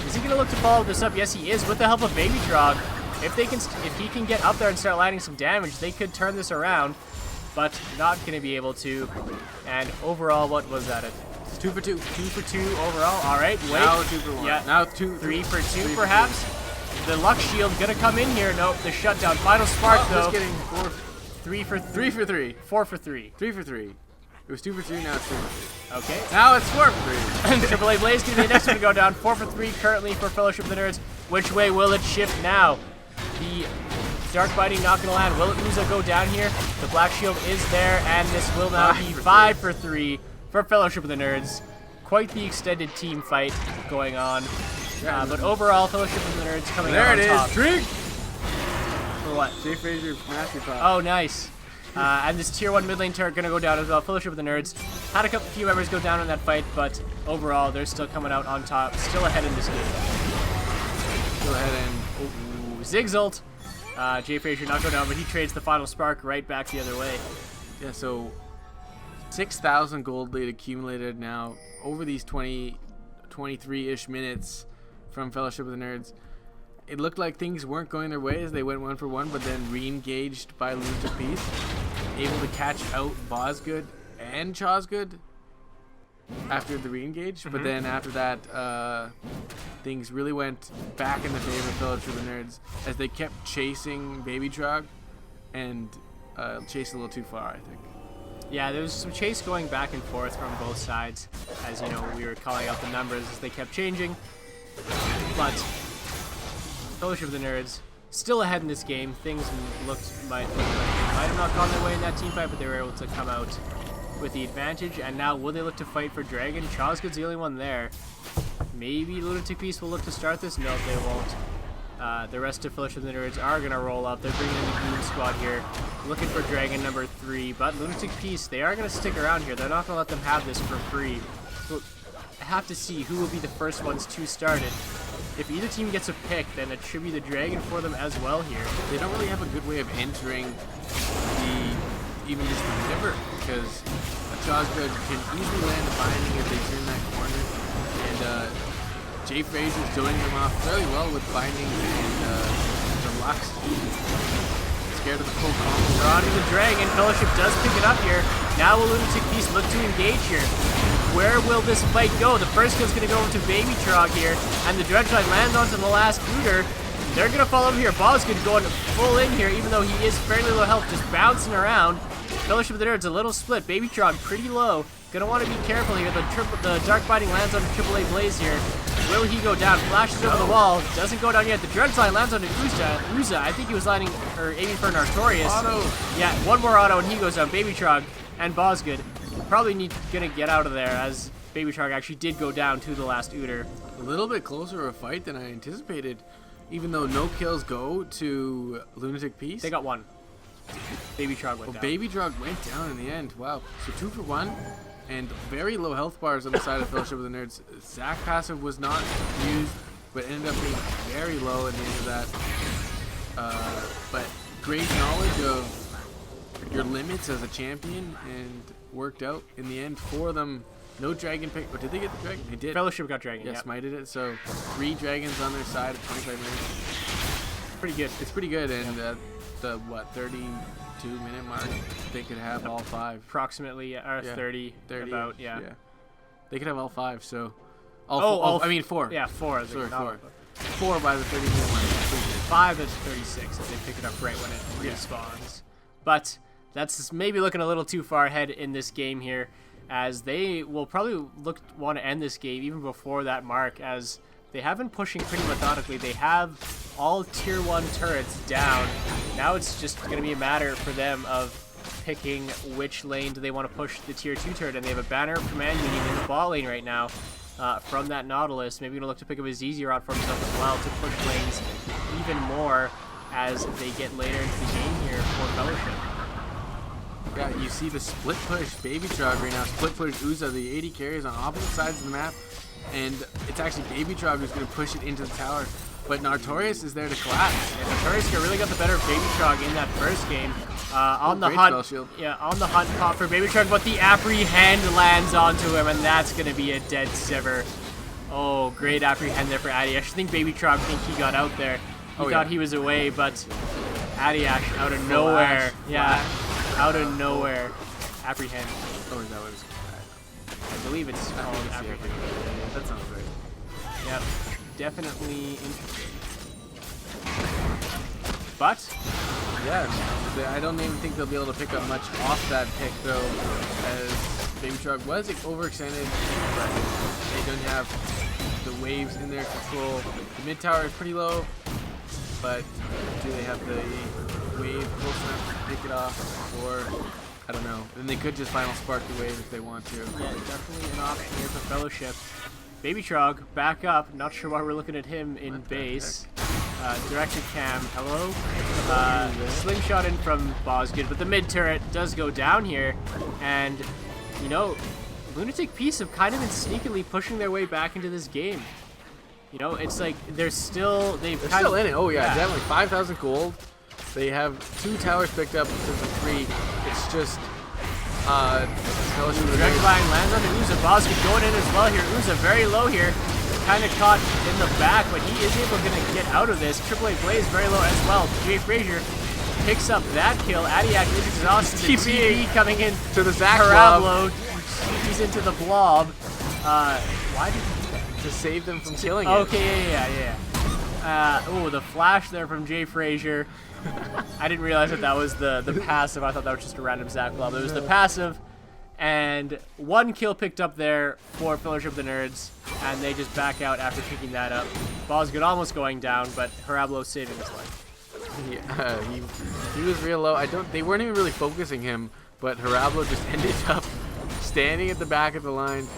Is he gonna look to follow this up? Yes, he is, with the help of Baby Trog. If he can get up there and start landing some damage, they could turn this around, but not gonna be able to. And overall, what was that? It's 2 for 2. 2 for 2 overall. All right, wait. Now 2 for 1. Yeah. Now 2. 3 for 2, perhaps. The luck shield gonna come in here. Nope. The shutdown. Final spark though. Just kidding. 3 for 3 for 3. 4 for 3. 3 for 3. It was 2 for 2. Now it's 3 for 3. Okay. Now it's 4 for 3. Triple A Blaze gonna be the next one to go down. 4 for 3 currently for Fellowship of the Nerds. Which way will it shift now? The Dark Biting not gonna land. Will Uza go down here? The Black Shield is there, and this will now be 5 for 3 for Fellowship of the Nerds. Quite the extended team fight going on. But overall, Fellowship of the Nerds coming out on top. There it is. Drink. For what? Jay Frazier mastery pop. Oh, nice. And this tier 1 mid lane turret gonna go down as well. Fellowship of the Nerds had a few members go down in that fight, but overall, they're still coming out on top. Still ahead in this game. Still ahead in. Zig's ult. Jay Frazier not go down, but he trades the final spark right back the other way. Yeah, so 6,000 gold lead accumulated now over these 23-ish minutes from Fellowship of the Nerds. It looked like things weren't going their way as they went 1 for 1, but then re-engaged by Lunatic Peace, able to catch out Bosgood and Chosgood after the re-engage. But then after that, things really went back in the favor of Fellowship of the Nerds as they kept chasing Baby Trog and chased a little too far, I think. Yeah, there was some chase going back and forth from both sides. As you know, we were calling out the numbers as they kept changing. But Fellowship of the Nerds still ahead in this game. Things might have not gone their way in that team fight, but they were able to come out with the advantage. And now, will they look to fight for Dragon? Chosgood's the only one there. Maybe Lunatic Peace will look to start this. No, they won't. The rest of Fellowship of the Nerds are going to roll up. They're bringing in the Goon Squad here, looking for Dragon number 3. But Lunatic Peace, they are going to stick around here. They're not going to let them have this for free. We'll have to see who will be the first ones to start it. If either team gets a pick, then it should be the Dragon for them as well here. They don't really have a good way of entering even just the river, because Chosgood can easily land a binding as they turn that corner. And Jay Frazier's doing them off fairly well with binding and the locks. Scared of the full combo. They're on to the Dragon. Fellowship does pick it up here. Now will Lunatic Peace look to engage here. Where will this fight go? The first kill's going to go over to Baby Trog here, and the Dredgeline lands onto the last Udyr. They're going to follow him here. Bosgood going full in here, even though he is fairly low health, just bouncing around. Fellowship of the Nerds a little split. Baby Trog pretty low. Gonna want to be careful here. The Dark Biting lands on the Triple A Blaze here. Will he go down? Flashes over the wall. Doesn't go down yet. The Dredgeline lands on Uza. I think he was aiming for an Artorias. Auto. Yeah, one more auto and he goes down. Baby Trog and Bosgood probably gonna get out of there, as Baby Trog actually did go down to the last Udyr. A little bit closer of a fight than I anticipated, even though no kills go to Lunatic Peace. They got one. Baby Trog went down. Baby Drug went down in the end. Wow. So 2 for 1. and very low health bars on the side of Fellowship of the Nerds. Zach passive was not used, but ended up being very low at the end of that. But great knowledge of your limits as a champion, and worked out in the end for them. No dragon pick. Oh, did they get the dragon? They did. Fellowship got dragon. Yeah, Yep. Smited it. So 3 dragons on their side at 25 minutes. Pretty good. It's pretty good, and at the 32-minute mark, they could have all 5. Approximately, or 30 about, yeah. They could have all 5. So, I mean 4. Yeah, 4. Sorry, 4. 4 by the 30-minute mark. 5 is 36 if they pick it up right when it respawns. But that's maybe looking a little too far ahead in this game here, as they will probably want to end this game even before that mark, as they have been pushing pretty methodically. They have all tier 1 turrets down. Now it's just going to be a matter for them of picking which lane do they want to push the tier 2 turret, and they have a banner of command unit in the bot lane right now from that Nautilus. Maybe going to look to pick up a ZZ rod for himself as well to push lanes even more as they get later into the game here for Fellowship. Yeah, you see the split push Baby Trog right now. Split push Uza, the 80 carries on opposite sides of the map. And it's actually Baby Trog who's going to push it into the tower. But Nartorius is there to collapse. And Nartorius really got the better of Baby Trog in that first game. On the great hunt, spell shield. yeah, on the hunt caught for Baby Trog, but the apprehend lands onto him, and that's going to be a dead Sivir. Oh, great apprehend there for Adiash. I think Baby Trog he got out there. He thought he was away, but Adiash out of nowhere. Yeah, out of nowhere. Apprehend. Oh, is that what it's called? I believe it's called apprehend. That sounds right. Yep, definitely interesting. But yeah, I don't even think they'll be able to pick up much off that pick, though, as Baby Trog was overextended, but they don't have the waves in their control. The mid tower is pretty low, but do they have the wave close enough to pick it off, or I don't know. Then they could just final spark the wave if they want to. Yeah, definitely an option here for Fellowship. Baby Trog back up. Not sure why we're looking at him in base. Directed cam, hello. Slingshot in from Bosgood, but the mid turret does go down here. And, you know, Lunatic Peace have kind of been sneakily pushing their way back into this game. You know, it's like they're still in it. Oh yeah, definitely 5,000 gold. They have 2 towers picked up instead of 3. It's just direct line lands on Uza. Bosgood going in as well here. Uza very low here. Kind of caught in the back, but he is able to get out of this. AAA Blaze very low as well. Jay Frazier picks up that kill. Adiak is exhausted. TP coming in to the Zach Parablo. He's into the blob. Why did he do that? To save them from killing it. Okay, yeah. Oh, the flash there from Jay Frazier. I didn't realize that was the passive. I thought that was just a random Zach blob. It was the passive. And 1 kill picked up there for Fellowship of the Nerds, and they just back out after picking that up. Bosgood almost going down, but Parablo saving his life. Yeah, he was real low. They weren't even really focusing him, but Parablo just ended up standing at the back of the line,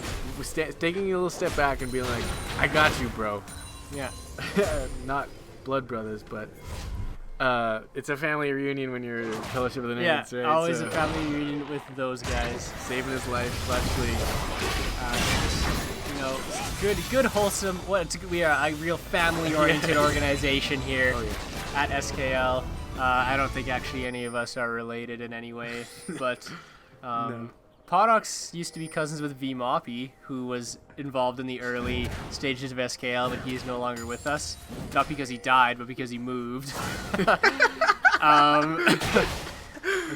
taking a little step back and being like, "I got you, bro." Yeah. Not blood brothers, but it's a family reunion when you're Fellowship of the Nerds, yeah, right? always a family reunion with those guys. Saving his life, fleshly. You know, good, wholesome. We are a real family-oriented organization here at SKL. I don't think actually any of us are related in any way, but No. Podox used to be cousins with V Moppy, who was involved in the early stages of SKL, but he is no longer with us. Not because he died, but because he moved. I'm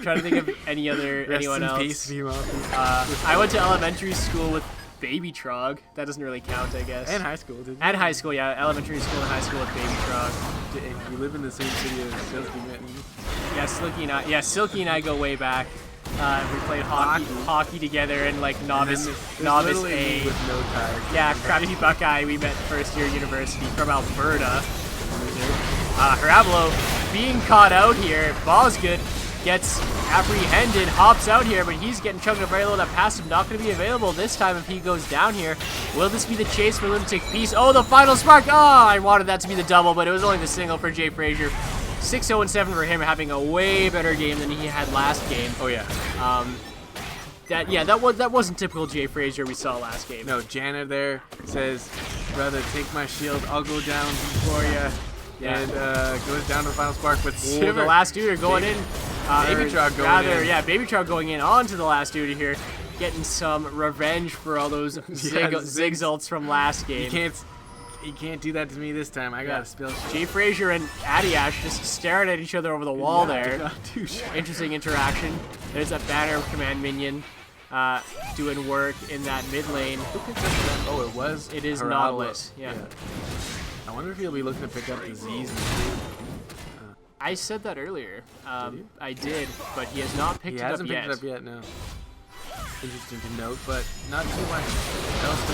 trying to think of anyone else. Peace, I went to elementary school with Baby Trog. That doesn't really count, I guess. and high school, didn't you? And high school, yeah. Elementary school and high school with Baby Trog. You live in the same city as Silky Mitten. Yeah, Silky and I go way back. We played hockey together in like novice A. With no tires. Yeah, Crappy Buckeye. We met first year university from Alberta. Parablo being caught out here. Bosgood gets apprehended, hops out here, but he's getting chunked up very low. That passive not going to be available this time if he goes down here. Will this be the chase for Lunatic Peace? Oh, the final spark! Oh, I wanted that to be the double, but it was only the single for Jay Frazier. 6-0-7 for him, having a way better game than he had last game. Oh yeah. that wasn't typical Jay Frazier we saw last game. No, Janet there says, brother, take my shield. I'll go down for you. Yeah. And goes down to the final spark. But Ooh, the last dude going in. Baby Trog going in. Yeah, Baby Trog going in onto the last dude here. Getting some revenge for all those Ziggs ults from last game. You can't do that to me this time. I gotta spill shit. Jay Frazier and Adiash just staring at each other over the wall there. Interesting interaction. There's that banner command minion doing work in that mid lane. Oh, it was? It is Harablo. Nautilus. Yeah. I wonder if he'll be looking to pick up the Z's. I said that earlier. I did, but he has not picked it up yet. He hasn't picked it up yet, no. Interesting to note, but not too much.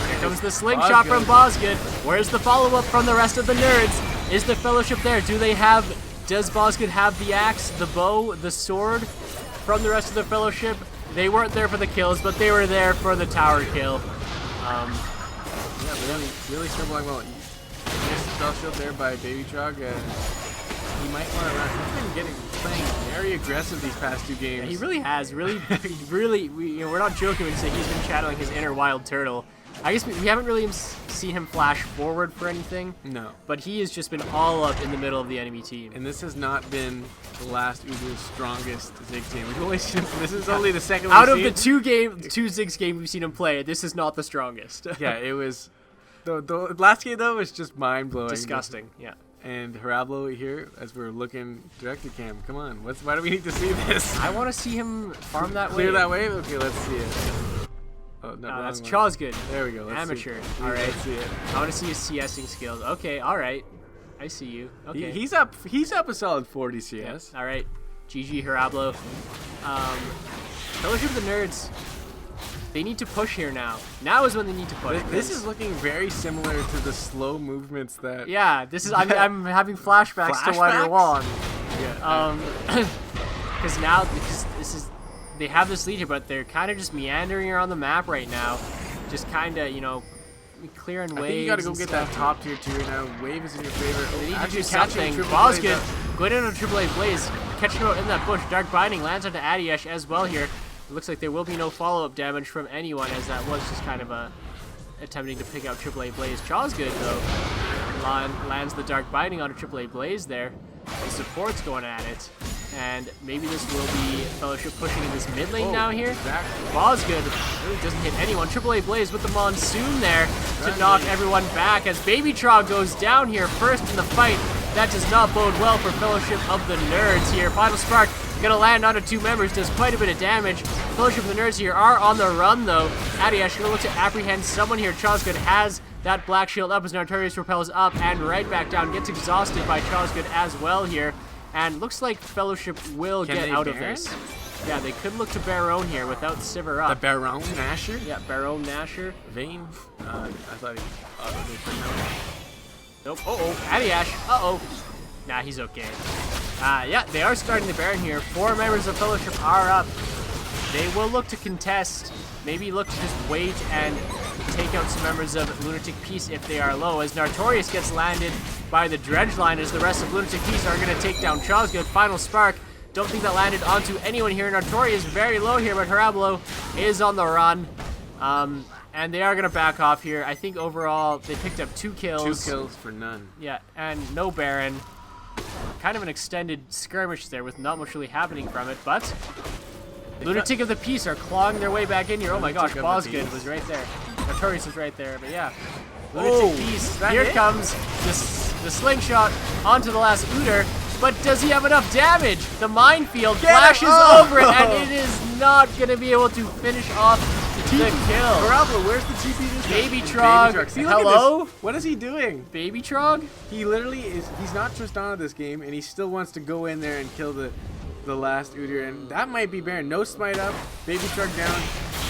Here comes the slingshot from Bosgood. Where's the follow-up from the rest of the nerds? Is the Fellowship there? Does Bosgood have the axe, the bow, the sword from the rest of the Fellowship? They weren't there for the kills, but they were there for the tower kill. Yeah, really stumbling well. Just spell shield there by Baby Trog. He might want to run. He's been playing very aggressive these past 2 games. Yeah, he really has. Really, we're not joking when we say he's been channeling his inner wild turtle. I guess we haven't really seen him flash forward for anything. No. But he has just been all up in the middle of the enemy team. And this has not been the last Uber's strongest Ziggs game. We've only seen this is only the second out of the 2 Ziggs game we've seen him play. This is not the strongest. Yeah, it was. The last game though was just mind blowing. Disgusting. Yeah. And Harablo here, as we're looking direct to cam. Come on, why do we need to see this? I want to see him farm that Clear wave. that wave? Okay, let's see it. Oh, no, that's Chosgood. There we go. Amateur. See. All right. Let's see it. I want to see his CSing skills. Okay, all right. I see you. Okay. He's up a solid 40 CS. Yeah. All right. GG Harablo. Fellowship of the Nerds. They need to push here now. Now is when they need to push. This is looking very similar to the slow movements that. Yeah, this is. I'm having flashbacks to Wider Wall. Yeah. Because this is. They have this legion, but they're kind of just meandering around the map right now, just kind of clearing waves. I think you gotta go get that top tier 2 right now. Wave is in your favor. They need to do something. Bosgood going into AAA Blaze, catching out in that bush. Dark Binding lands onto Adiash as well here. It looks like there will be no follow-up damage from anyone, as that was just kind of attempting to pick out AAA Blaze. Chosgood, though, lands the Dark Binding onto AAA Blaze there. The support's going at it. And maybe this will be Fellowship pushing in this mid lane now here. Exactly. Bosgood really doesn't hit anyone. AAA Blaze with the Monsoon there to knock everyone back as Baby Trog goes down here first in the fight. That does not bode well for Fellowship of the Nerds here. Final Spark gonna land onto 2 members, does quite a bit of damage. Fellowship of the Nerds here are on the run though. Adiash gonna look to apprehend someone here. Chosgood has that black shield up as Nartorius repels up and right back down. Gets exhausted by Chosgood as well here. And looks like Fellowship will get out of this. Yeah, they could look to Baron here without Sivir up. The Baron Nasher? Yeah, Baron Nasher. Vayne? I thought he... Nope. Uh-oh. Adiash. Uh-oh. Nah, he's okay. Yeah, they are starting the Baron here. 4 members of Fellowship are up. They will look to contest. Maybe look to just wait and take out some members of Lunatic Peace if they are low, as Nartorius gets landed by the Dredge line, as the rest of Lunatic Peace are going to take down Chosgood. Final Spark. Don't think that landed onto anyone here. Nartorius very low here, but Harablo is on the run. And they are going to back off here. I think overall they picked up 2 kills. 2 kills for none. Yeah, and no Baron. Kind of an extended skirmish there with not much really happening from it, but Lunatic of the Peace are clawing their way back in here. Oh my gosh, Bosgood was right there. Nartorius was right there, but yeah. Lunatic Peace, here comes the slingshot onto the last Uter, but does he have enough damage? The minefield flashes over it, and it is not going to be able to finish off the kill. Harablo, where's the TP this time? Baby Trog, See, hello? What is he doing? Baby Trog? He literally is, he's not Tristana this game, and he still wants to go in there and kill the last Udyr, and that might be Baron. No smite up, Baby Trog down.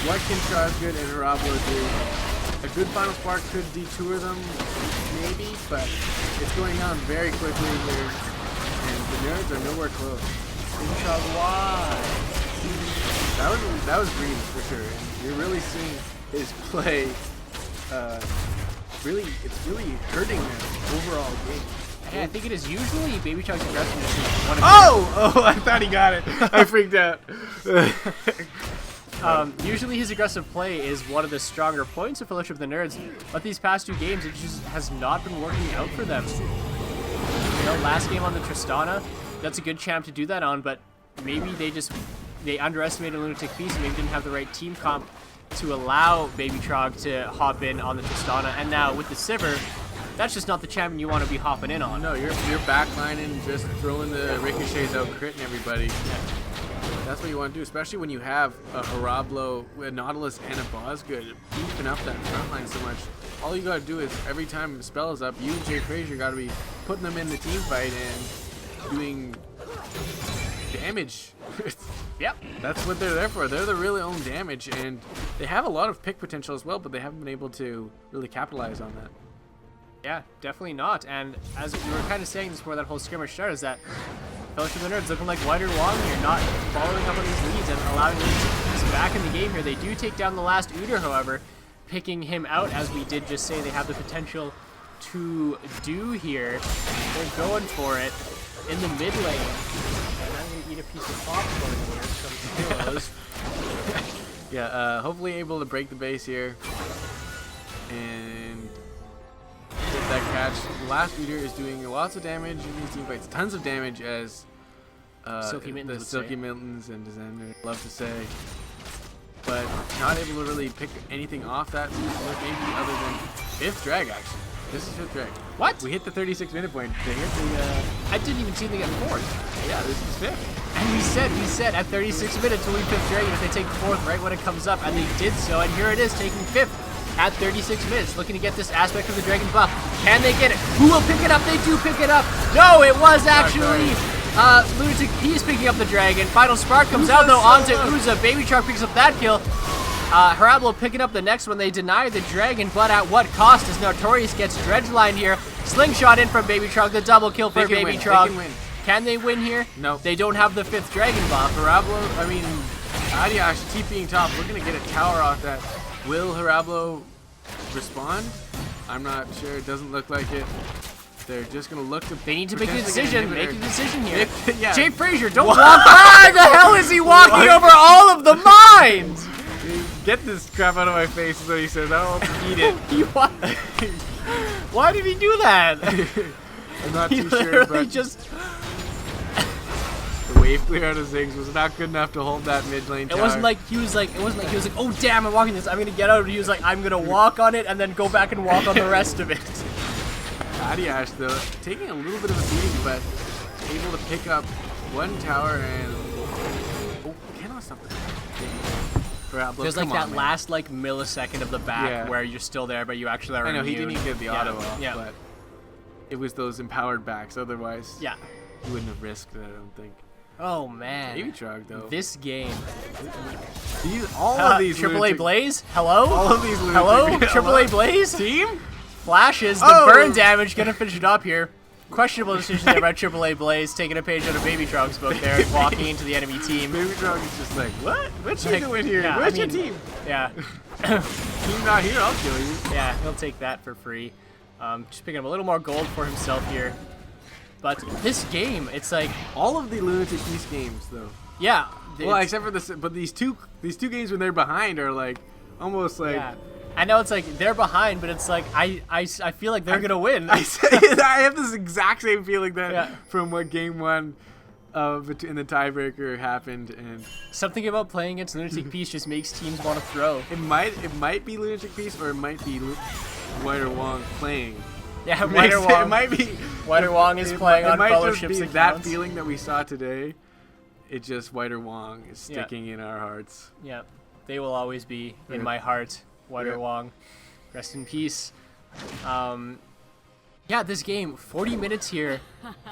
What can Chosgood and Harablo do? A good Final Spark could detour them, maybe, but it's going on very quickly here, and the Nerds are nowhere close. Baby Trog, why? That was green for sure. You're really seeing his play. It's really hurting their overall game. Yeah, I think it is usually Baby Trog's aggressiveness is one of Oh, I thought he got it. I freaked out. Usually his aggressive play is one of the stronger points of Fellowship of the Nerds, but these past 2 games, it just has not been working out for them. You know, last game on the Tristana, that's a good champ to do that on, but maybe they underestimated Lunatic Beast and maybe didn't have the right team comp to allow Baby Trog to hop in on the Tristana, and now with the Sivir, that's just not the champion you want to be hopping in on. No, you're backlining, just throwing the ricochets out, critting everybody. That's what you want to do, especially when you have a Harablo, a Nautilus, and a Bosgood beefing up that front line so much. All you got to do is every time the spell is up, you and Jay Frazier got to be putting them in the team fight and doing damage. Yep. That's what they're there for. They're the really own damage, and they have a lot of pick potential as well, but they haven't been able to really capitalize on that. Yeah, definitely not. And as we were kind of saying this before that whole skirmish started, is that Fellowship of the Nerds looking like Whiter Wong here, not following up on these leads and allowing them to be back in the game here. They do take down the last Udyr, however, picking him out, as we did just say they have the potential to do here. They're going for it in the mid lane. And I'm going to eat a piece of popcorn here, some kilos. Yeah, hopefully able to break the base here. And get that catch. The last Udyr is doing lots of damage in these team fights. Tons of damage, as Silky Mittens the Silky Mittens and Descender love to say. But not able to really pick anything off that maybe other than 5th drag, actually. This is 5th drag. What? We hit the 36-minute point. They hit the... I didn't even see them get 4th. Yeah, this is 5th. And we said at 36 minutes we'll be 5th dragon if they take 4th right when it comes up, and they did so, and here it is, taking 5th at 36 minutes, looking to get this aspect of the dragon buff. Can they get it? Who will pick it up? They do pick it up. No, it was actually Lunatic Beast picking up the dragon. Final Spark comes out though onto Uza. Baby Trog picks up that kill. Harablo picking up the next one. They deny the dragon, but at what cost, as Notorious gets dredgelined here. Slingshot in from Baby Trog, the double kill for Baby Trog. Can they win here? No. They don't have the 5th dragon buff. Harablo, I mean, Adiash TPing top. We're going to get a tower off that. Will Harablo respond? I'm not sure. It doesn't look like it. They're just going to look to... They need to make a decision. Make a decision here. Yeah. Jay Frazier, don't walk. Why the hell is he walking over all of the mines? Get this crap out of my face is what he says. I don't eat it. Why did he do that? I'm not He too sure, literally but just... the wave clear out of Ziggs was not good enough to hold that mid lane tower. It wasn't like he was like, oh damn, I'm walking this, I'm gonna get out. He was like, I'm gonna walk on it and then go back and walk on the rest of it. Adiash, though, taking a little bit of a beating, but able to pick up one tower and... Oh, cannot stop that. There's like that last like millisecond of the back where you're still there, but you actually are I know, immune. he didn't even get the auto off, yeah. but it was those empowered backs. Otherwise, yeah, he wouldn't have risked it, I don't think. Oh man, Baby Trog, though. This game. All of these AAA Blaze? Hello? All of these Hello? AAA Blaze? Team? Flashes, the burn damage, gonna finish it up here. Questionable decision there by AAA Blaze, taking a page out of Baby Trog's book there and walking into the enemy team. Baby Trog is just like, what? What's you doing here? Yeah, Where's your team? Yeah. Team not here, I'll kill you. Yeah, he'll take that for free. Just picking up a little more gold for himself here. But this game, it's like... All of the Lunatic Beast games, though. Yeah. Well, except for this, but these two games when they're behind are like, almost like... Yeah. I know it's like they're behind, but it's like I feel like they're gonna win. I have this exact same feeling that from what game 1 in the tiebreaker happened, and something about playing against Lunatic Beast just makes teams want to throw. It might be Lunatic Beast, or it might be Whiter Wong playing. Yeah, Whiter Wong. It might be Whiter Wong is playing on Fellowship's accounts. That feeling that we saw today. It just Whiter Wong is sticking in our hearts. Yeah, they will always be in my heart. Whiter Wong, rest in peace. Yeah, this game, 40 minutes here,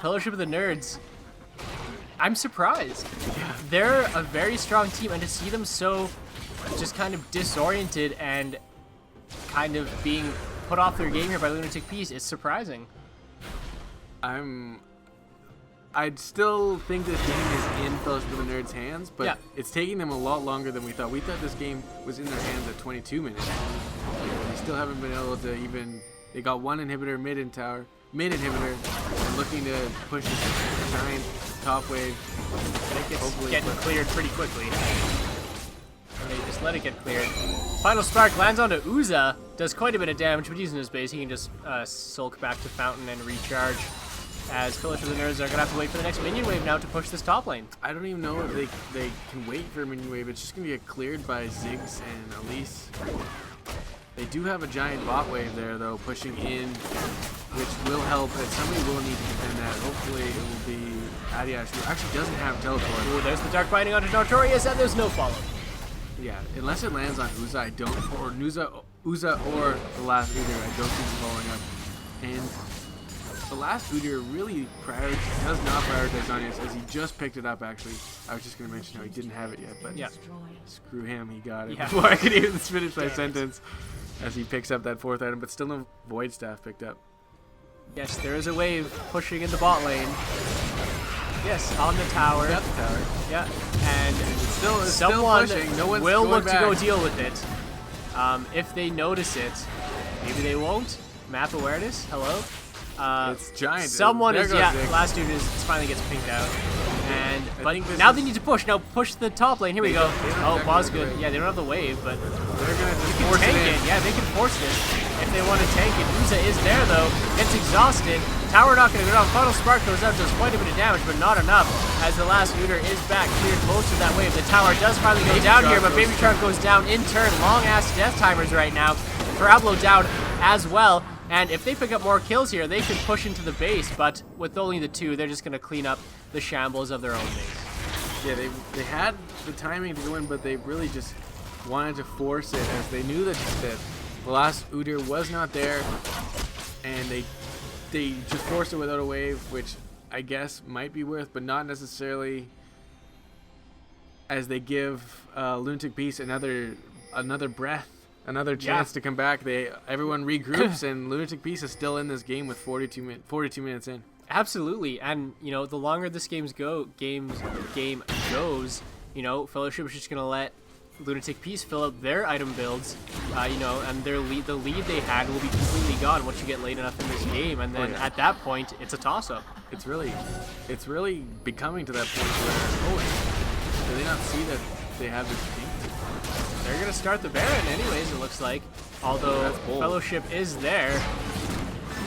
Fellowship of the Nerds. I'm surprised. Yeah. They're a very strong team, and to see them so just kind of disoriented and kind of being put off their game here by Lunatic Beast, it's surprising. I'd still think this game is in Fellowship of the Nerds' hands, but it's taking them a lot longer than we thought. We thought this game was in their hands at 22 minutes. They still haven't been able to even... They got one inhibitor mid inhibitor, and looking to push this giant top wave. I think it's getting cleared pretty quickly. They just let it get cleared. Final Spark lands onto Uza. Does quite a bit of damage, but he's in his base. He can just sulk back to Fountain and recharge. As Fellowship of the Nerds are going to have to wait for the next minion wave now to push this top lane. I don't even know if they can wait for a minion wave. It's just going to get cleared by Ziggs and Elise. They do have a giant bot wave there, though, pushing in, which will help. But somebody will need to defend that. Hopefully it will be Adiash, who actually doesn't have teleport. Ooh, there's the Dark Binding onto Notorious, and there's no follow. Yeah, unless it lands on Uza, I don't, or Uza or the last Udyr, I don't think it's following up. And the last Udyr really does not prioritize Onias, as he just picked it up, actually. I was just going to mention how he didn't have it yet, but yeah. Screw him, he got it Yeah. before I could even finish my sentence, as he picks up that fourth item, but still no Void Staff picked up. Yes, there is a wave pushing in the bot lane. Yes, on the tower. Got the tower. Yeah, and It's someone still pushing. No one's will going look back. to go deal with it. If they notice it, maybe they won't. Map awareness, hello? It's giant. Someone There is, goes yeah, Ziggs. last dude is finally gets pinged out. And, but think this now is- they need to push. Now push the top lane. Here we They go. don't Oh, exactly Boz have the good. wave. Yeah, they don't have the wave, but They're going to they just can force tank it in. it. Yeah, they can force this if they want to tank it. Uza is there, though. Gets exhausted. Tower not going to go down. Final Spark goes out, does quite a bit of damage, but not enough. As the last Udyr is back, cleared most of that wave. The tower does finally go down here, but Baby Shark goes down in turn. Long-ass death timers right now. Parablo down as well. And if they pick up more kills here, they can push into the base, but with only the two, they're just going to clean up the shambles of their own base. Yeah, they had the timing to go in, but they really just wanted to force it, as they knew that the last Udyr was not there, and they just forced it without a wave, which I guess might be worth, but not necessarily, as they give Lunatic Beast another breath, another chance to come back. Everyone regroups, and Lunatic Beast is still in this game with 42 minutes in. Absolutely, and you know, the longer this game goes, you know, Fellowship is just gonna let Lunatic Beast fill up their item builds, you know, and the lead they had will be completely gone once you get late enough in this game, and then at that point, it's a toss-up. It's really becoming to that point where, do they not see that they have this thing? They're gonna start the Baron anyways, it looks like. Although That's bold. Fellowship is there.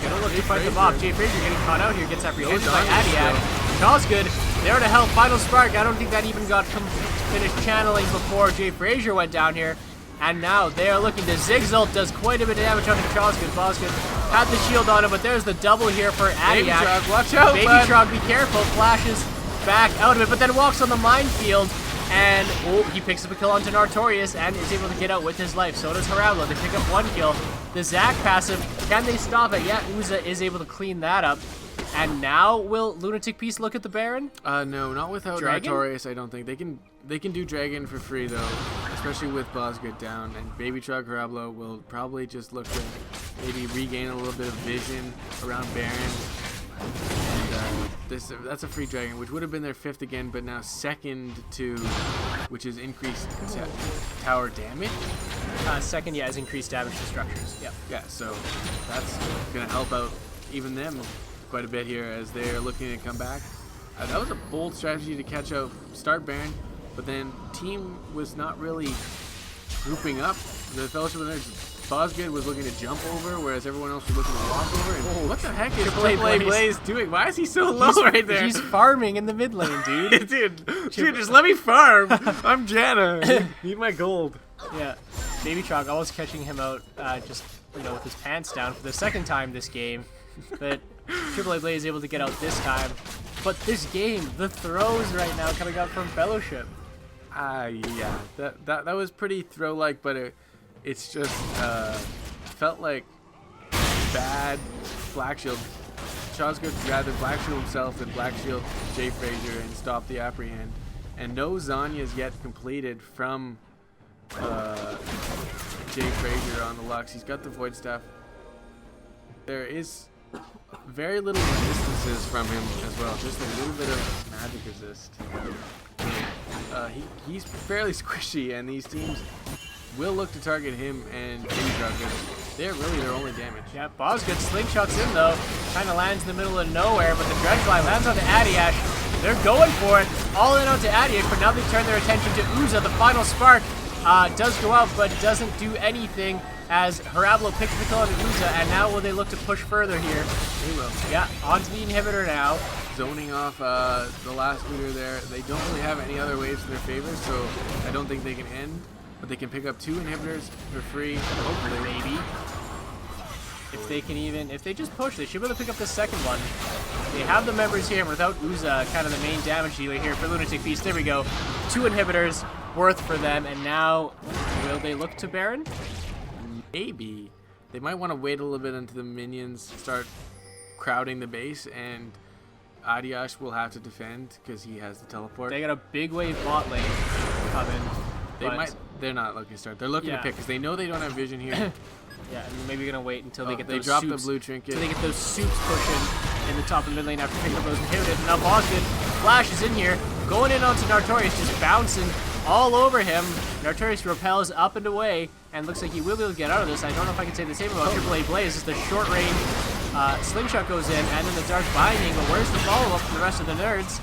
Gonna look to fight the mob. Jay Frazier getting caught out here, gets apprehended by Adiad. Charles good. There to help. Final Spark. I don't think that even got finished channeling before Jay Frazier went down here. And now they are looking to Ziggs ult. Does quite a bit of damage onto Charles good. Bosgood had the shield on him, but there's the double here for Baby Adiad. Trog, watch out, Baby bud. Trog, be careful. Flashes back out of it, but then walks on the minefield. And he picks up a kill onto Notorious and is able to get out with his life. So does Harablo. They pick up one kill. The Zac passive, can they stop it? Yeah, Uza is able to clean that up. And now will Lunatic Beast look at the Baron? No, not without Dragon? Notorious. I don't think they can do Dragon for free though, especially with Bosgood down. And Baby Trug Harablo will probably just look to maybe regain a little bit of vision around Baron. And that's a free Dragon, which would have been their fifth again, but now second to, which is increased tower damage. Second, yeah, is increased damage to structures. Yep. Yeah, so that's gonna help out even them quite a bit here as they're looking to come back. That was a bold strategy to catch out, start Baron, but then team was not really grouping up. The Fellowship of the Nerds, Bosgood was looking to jump over, whereas everyone else was looking to walk over. And what the heck is Triple A Triple A Blaze. Blaze doing? Why is he so low right there? He's farming in the mid lane, dude. dude, just let me farm. I'm Janna. Need my gold. Yeah. Baby Trog almost catching him out, just, you know, with his pants down for the second time this game. But Triple A Blaze is able to get out this time. But this game, the throws right now coming up from Fellowship. Yeah, that was pretty throw-like, but it's just felt like bad Black Shield. Chosgood rather Black Shield himself than Black Shield Jay Frazier and stop the apprehend. And no Zanya's yet completed from Jay Frazier on the Lux. He's got the Void Staff. There is very little resistances from him as well, just a little bit of magic resist. He's fairly squishy, and these teams will look to target him and Baby Dragon. They're really their only damage. Yeah, Bosgood slingshots in though. Kind of lands in the middle of nowhere, but the Dredgefly lands onto Adiash. They're going for it. All in onto Adiash, but now they turn their attention to Uza, the final spark. does go out, but doesn't do anything as Harablo picks the kill on Uza, and now will they look to push further here? They will. Yeah, onto the inhibitor now. Zoning off the last leader there. They don't really have any other waves in their favor, so I don't think they can end. But they can pick up 2 inhibitors for free, hopefully. Maybe. If they just push, they should be able to pick up the second one. They have the members here, and without Uza, kind of the main damage dealer here for Lunatic Beast. There we go. 2 inhibitors worth for them, and now will they look to Baron? Maybe. They might want to wait a little bit until the minions start crowding the base, and Adiash will have to defend because he has the teleport. They got a big wave bot lane coming. They're not looking to start. They're looking to pick because they know they don't have vision here. Yeah, and maybe gonna wait until they get they those drop soups, the blue trinket. until they get those soups pushing in the top of the mid lane after picking up those inhibitors. And now Boston Flash is in here, going in onto Nartorius, just bouncing all over him. Nartorius repels up and away, and looks like he will be able to get out of this. I don't know if I can say the same about Triple A Blaze. As the short range slingshot goes in, and then the dark binding. But where's the follow up from the rest of the nerds?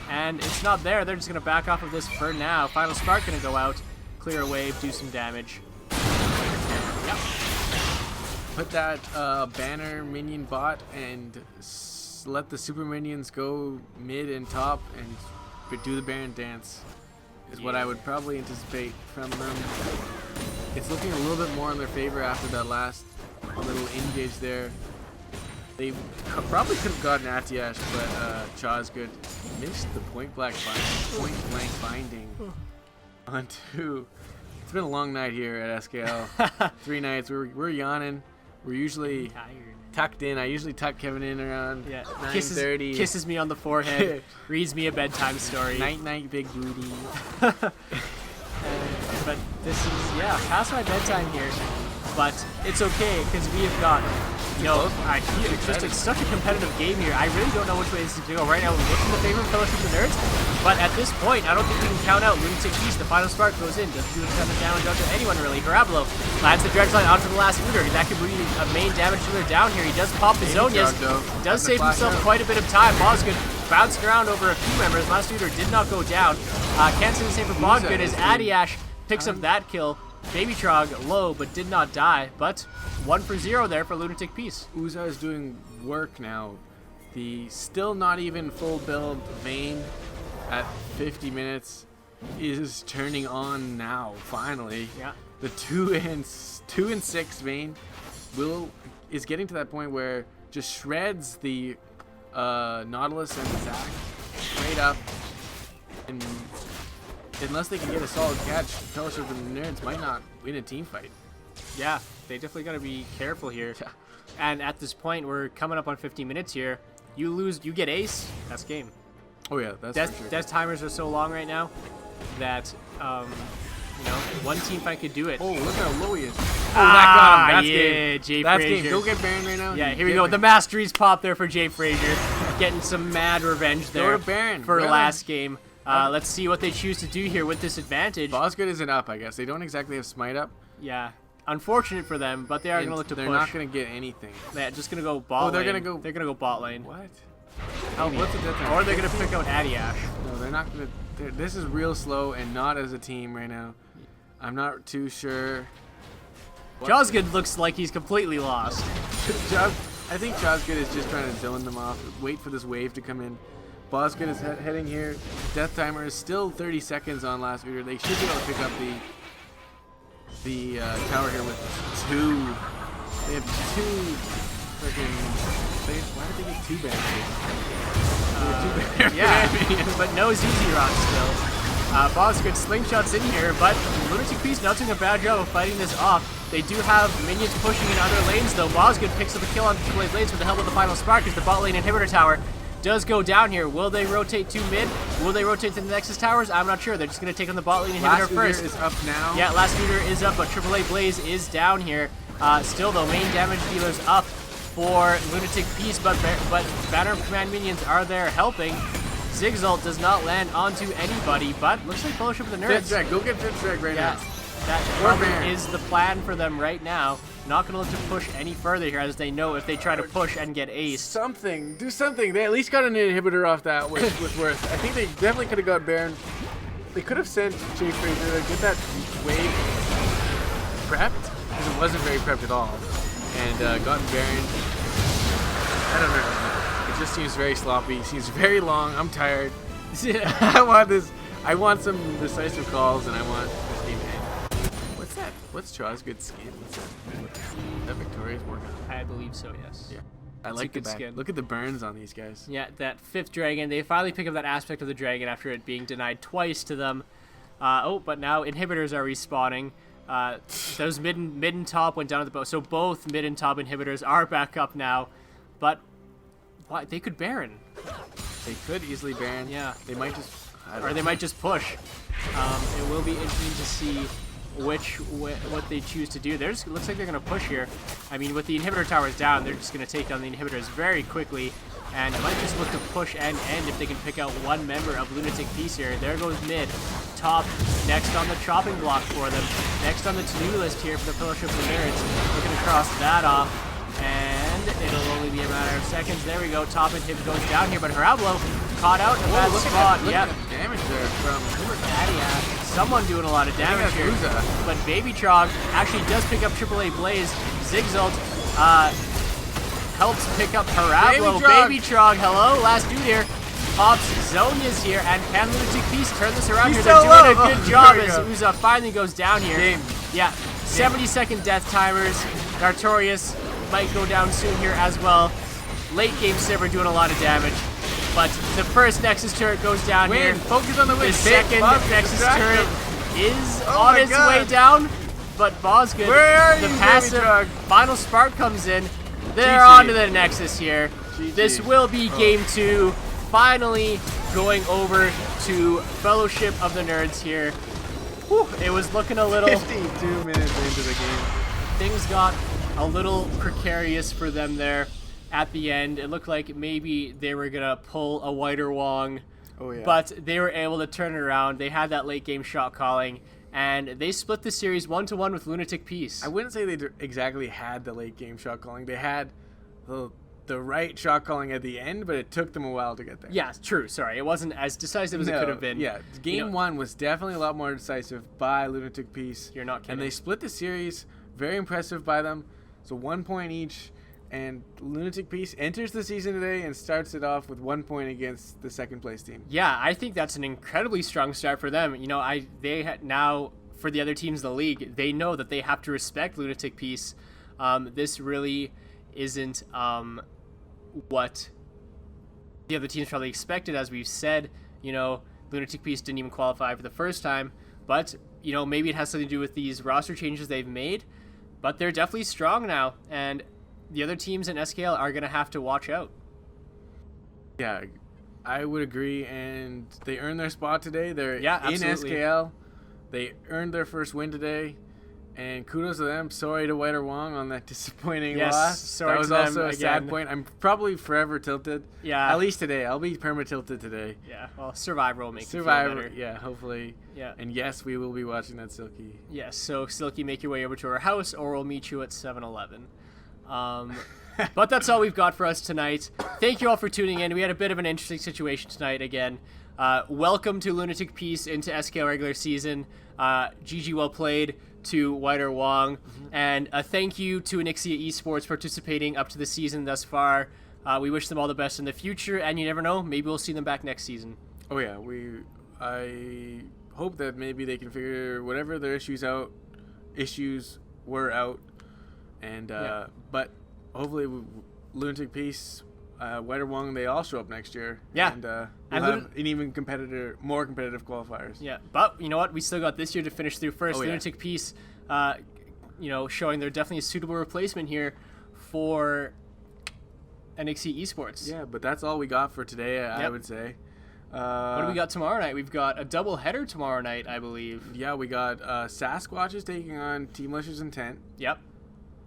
And it's not there. They're just gonna back off of this for now. Final Spark gonna go out, clear a wave, do some damage. Yep. Put that banner minion bot and let the super minions go mid and top and do the Baron dance is what I would probably anticipate from them. It's looking a little bit more in their favor after that last little engage there. They probably could have gotten Atiash, but Chazgood missed the point blank binding onto. It's been a long night here at SKL. 3 nights. We're yawning. We're usually tucked in. I usually tuck Kevin in around 9:30. Kisses me on the forehead, reads me a bedtime story. Night, night, big booty. But this is, past my bedtime here. But it's okay, because we have got, it's such a competitive game here. I really don't know which way this is going to go. Right now, we're looking to favor Fellowship of the Nerds. But at this point, I don't think we can count out Lunatic Beast. The final spark goes in. Doesn't do a ton of damage onto anyone, really. Harablo lands the Dredge Line onto the last looter. That could be a main damage dealer down here. He does pop the Zonias. Does save himself quite a bit of time. Bosgood bouncing around over a few members. Last looter did not go down. Can't say the same for Bosgood as Adiash picks up that kill. Baby Trog low, but did not die. But 1 for 0 there for Lunatic Peace. Uza is doing work now. The still not even full build Vayne at 50 minutes is turning on now. Finally, yeah. The 2 and 6 Vayne is getting to that point where just shreds the Nautilus and Zac straight up and. Unless they can get a solid catch, Fellowship of the Nerds might not win a team fight. Yeah, they definitely got to be careful here. Yeah. And at this point, we're coming up on 50 minutes here. You lose, you get ace, that's game. Oh yeah, that's for sure. Death timers are so long right now that, one team fight could do it. Oh, look how low he is. Oh, that got him. That's game. Jay that's Frazier. Game. Go get Baron right now. Yeah, here we go. The Masteries pop there for Jay Frazier. Getting some mad revenge there Baron. for last game. Let's see what they choose to do here with this advantage. Bosgood isn't up, I guess. They don't exactly have smite up. Yeah. Unfortunate for them, but they are going to look to push. They're not going to get anything. Yeah, just going to go bot lane. They're going to go... They're going to go bot lane. What? What's the death? Or they're going to pick out Adiash. No, they're not going to... This is real slow and not as a team right now. I'm not too sure. Chazgood looks like he's completely lost. I think Chazgood is just trying to zone them off. Wait for this wave to come in. Bosgood is heading here. Death timer is still 30 seconds on last meter. They should be able to pick up the tower here with 2. They have 2 freaking. Why did they get 2 banners? Yeah, but no ZZ Rock still. Bosgood slingshots in here, but Lunatic Beast not doing a bad job of fighting this off. They do have minions pushing in other lanes though. Bosgood picks up a kill on Triple A Blades with the help of the final spark as the bot lane inhibitor tower does go down here. Will they rotate to mid? Will they rotate to the Nexus towers? I'm not sure. They're just going to take on the bot lane inhibitor first. Is up now. Yeah, last meter is up, but AAA Blaze is down here. Still, though, main damage dealers up for Lunatic Beast, but Banner Command minions are there helping. Zigzalt does not land onto anybody, but looks like Fellowship of the Nerds. Fifth drag. Go get Fifth drag right now. That probably is the plan for them right now. Not going to look to push any further here, as they know if they try to push and get ace. Do something. They at least got an inhibitor off that with Worth. I think they definitely could have got Baron they could have sent Jay Fraser to get that wave prepped, because it wasn't very prepped at all, and gotten Baron. I don't know. It just seems very sloppy. Seems very long. I'm tired. I want this. I want some decisive calls, and I want this game to end. What's that? What's Chaw's good skin? What's that Victoria's working on? I believe so, yes. Yeah. I like the good back. skin. Look at the burns on these guys. Yeah, that 5th dragon. They finally pick up that aspect of the dragon after it being denied twice to them. But now inhibitors are respawning. Those mid and top went down to the boat. So both mid and top inhibitors are back up now. But what? They could Baron. They could easily Baron. Yeah. They might just... Or they might just push. It will be interesting to see what they choose to do. Looks like they're going to push here. I mean, with the inhibitor towers down, they're just going to take down the inhibitors very quickly. And might just look to push and end if they can pick out one member of Lunatic Peace here. There goes mid. Top next on the chopping block for them. Next on the to-do list here for the Fellowship of the Nerds. Looking to cross that off. And it'll only be a matter of seconds. There we go. Top inhib goes down here, but Harablo caught out in a bad spot. Look at the damage there from yeah, someone doing a lot of damage here. But Baby Trog actually does pick up AAA Blaze. Zigzult helps pick up Harablo. Baby Trog, hello, last dude here. Pops Zonya's here, and can Lunatic Peace turn this around here? They're doing a good job as Uza finally goes down here. Yeah, 70-second death timers. Nartorius might go down soon here as well. Late game Sivir doing a lot of damage. But the first Nexus turret goes down here. Focus on the win. The second Nexus turret is on its way down. But Bosgood, the passive final spark comes in. They're on to the Nexus here. This will be game 2. Finally going over to Fellowship of the Nerds here. Whew, it was looking a little... 52 minutes into the game. Things got a little precarious for them there at the end. It looked like maybe they were going to pull a Whiter Wong. Oh, yeah. But they were able to turn it around. They had that late game shot calling. And they split the series 1-1 with Lunatic Peace. I wouldn't say they exactly had the late game shot calling. They had the right shot calling at the end, but it took them a while to get there. Yeah, true. Sorry. It wasn't as decisive as it could have been. Yeah, game 1 was definitely a lot more decisive by Lunatic Peace. You're not kidding. And they split the series. Very impressive by them. So 1 point each. And Lunatic Peace enters the season today and starts it off with 1 point against the second place team. Yeah, I think that's an incredibly strong start for them. You know, now for the other teams in the league, they know that they have to respect Lunatic Peace. This really isn't what the other teams probably expected. As we've said, you know, Lunatic Peace didn't even qualify for the first time, but you know, maybe it has something to do with these roster changes they've made. But they're definitely strong now, and the other teams in SKL are going to have to watch out. Yeah, I would agree, and they earned their spot today. They're in SKL. They earned their first win today, and kudos to them. Sorry to Whiter Wong on that disappointing loss. Sorry that was to them also a sad point. I'm probably forever tilted. Yeah. At least today. I'll be perma-tilted today. Yeah, well, Survivor will make Survivor, you feel better. Yeah, hopefully. Yeah. And yes, we will be watching that Silky. Yes, so Silky, make your way over to our house, or we'll meet you at 7-Eleven. But that's all we've got for us tonight. Thank you all for tuning in. We had a bit of an interesting situation tonight again. Welcome to Lunatic Peace into SKL regular season. GG well played to Whiter Wong. And a thank you to Anixia Esports participating up to the season thus far. We wish them all the best in the future, and you never know, maybe we'll see them back next season. Oh yeah, I hope that maybe they can figure whatever their issues were out. And but hopefully Lunatic Peace, Whiter Wong, they all show up next year. Yeah. And we'll have an even more competitive qualifiers. Yeah, but you know what? We still got this year to finish through first. Lunatic Peace, you know, showing they're definitely a suitable replacement here for Anixia Esports. Yeah, but that's all we got for today, I would say. What do we got tomorrow night? We've got a double header tomorrow night, I believe. Yeah, we got Sasquatches taking on Team Malicious Intent. Yep.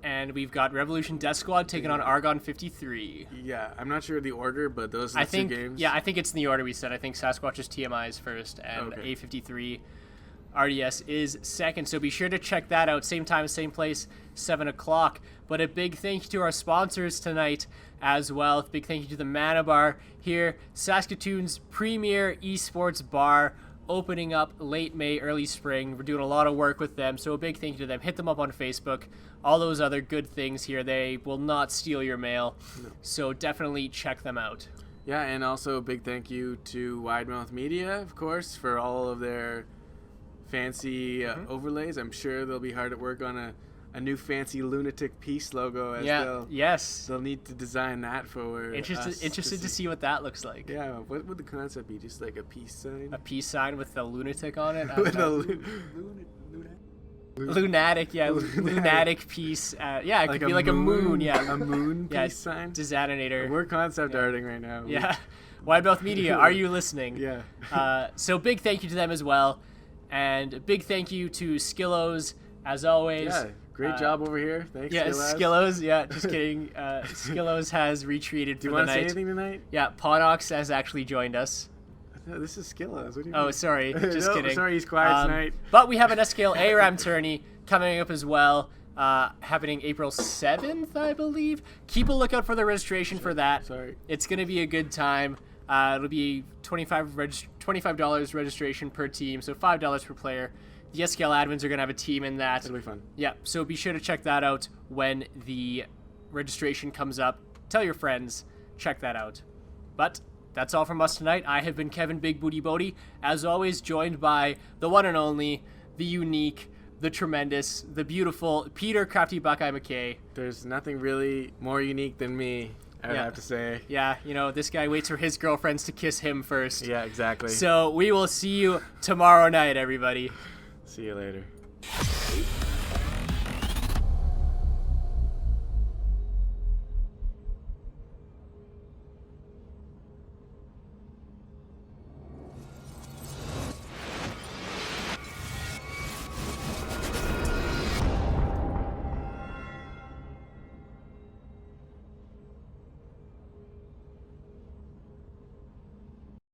And we've got Revolution Death Squad taking on Argon 53. Yeah, I'm not sure the order, but those are the two games. Yeah, I think it's in the order we said. I think Sasquatch's TMI is first, and A53 RDS is second. So be sure to check that out. Same time, same place, 7 o'clock. But a big thank you to our sponsors tonight as well. A big thank you to the Mana Bar here, Saskatoon's premier esports bar opening up late May, early spring. We're doing a lot of work with them, so a big thank you to them. Hit them up on Facebook. All those other good things here. They will not steal your mail, so definitely check them out. Yeah, and also a big thank you to Widemouth Media, of course, for all of their fancy overlays. I'm sure they'll be hard at work on a new fancy Lunatic Peace logo. They'll need to design that for Interested to see what that looks like. Yeah, what would the concept be? Just like a peace sign? A peace sign with the lunatic on it? With Lunatic, yeah. Lunatic peace. Yeah, it could be like a moon. Yeah. A moon peace sign? Designator. We're concept arting right now. Yeah. Widemouth Media, are you listening? Yeah. So big thank you to them as well. And a big thank you to Skillos, as always. Yeah, great job over here. Thanks, Skillos. Yeah, just kidding. Skillos has retreated for the night. Do you want to say anything tonight? Yeah, Podox has actually joined us. No, this is Skillos. What do you mean? Oh, sorry. Just kidding. Sorry, he's quiet tonight. But we have an SKL ARAM tourney coming up as well, happening April 7th, I believe. Keep a lookout for the registration for that. Sorry. It's going to be a good time. It'll be $25 registration per team, so $5 per player. The SKL admins are going to have a team in that. It'll be fun. Yeah, so be sure to check that out when the registration comes up. Tell your friends. Check that out. But that's all from us tonight. I have been Kevin Big Booty Bodie, as always, joined by the one and only, the unique, the tremendous, the beautiful Peter Crafty Buckeye McKay. There's nothing really more unique than me, I would have to say. Yeah, this guy waits for his girlfriends to kiss him first. Yeah, exactly. So we will see you tomorrow night, everybody. See you later.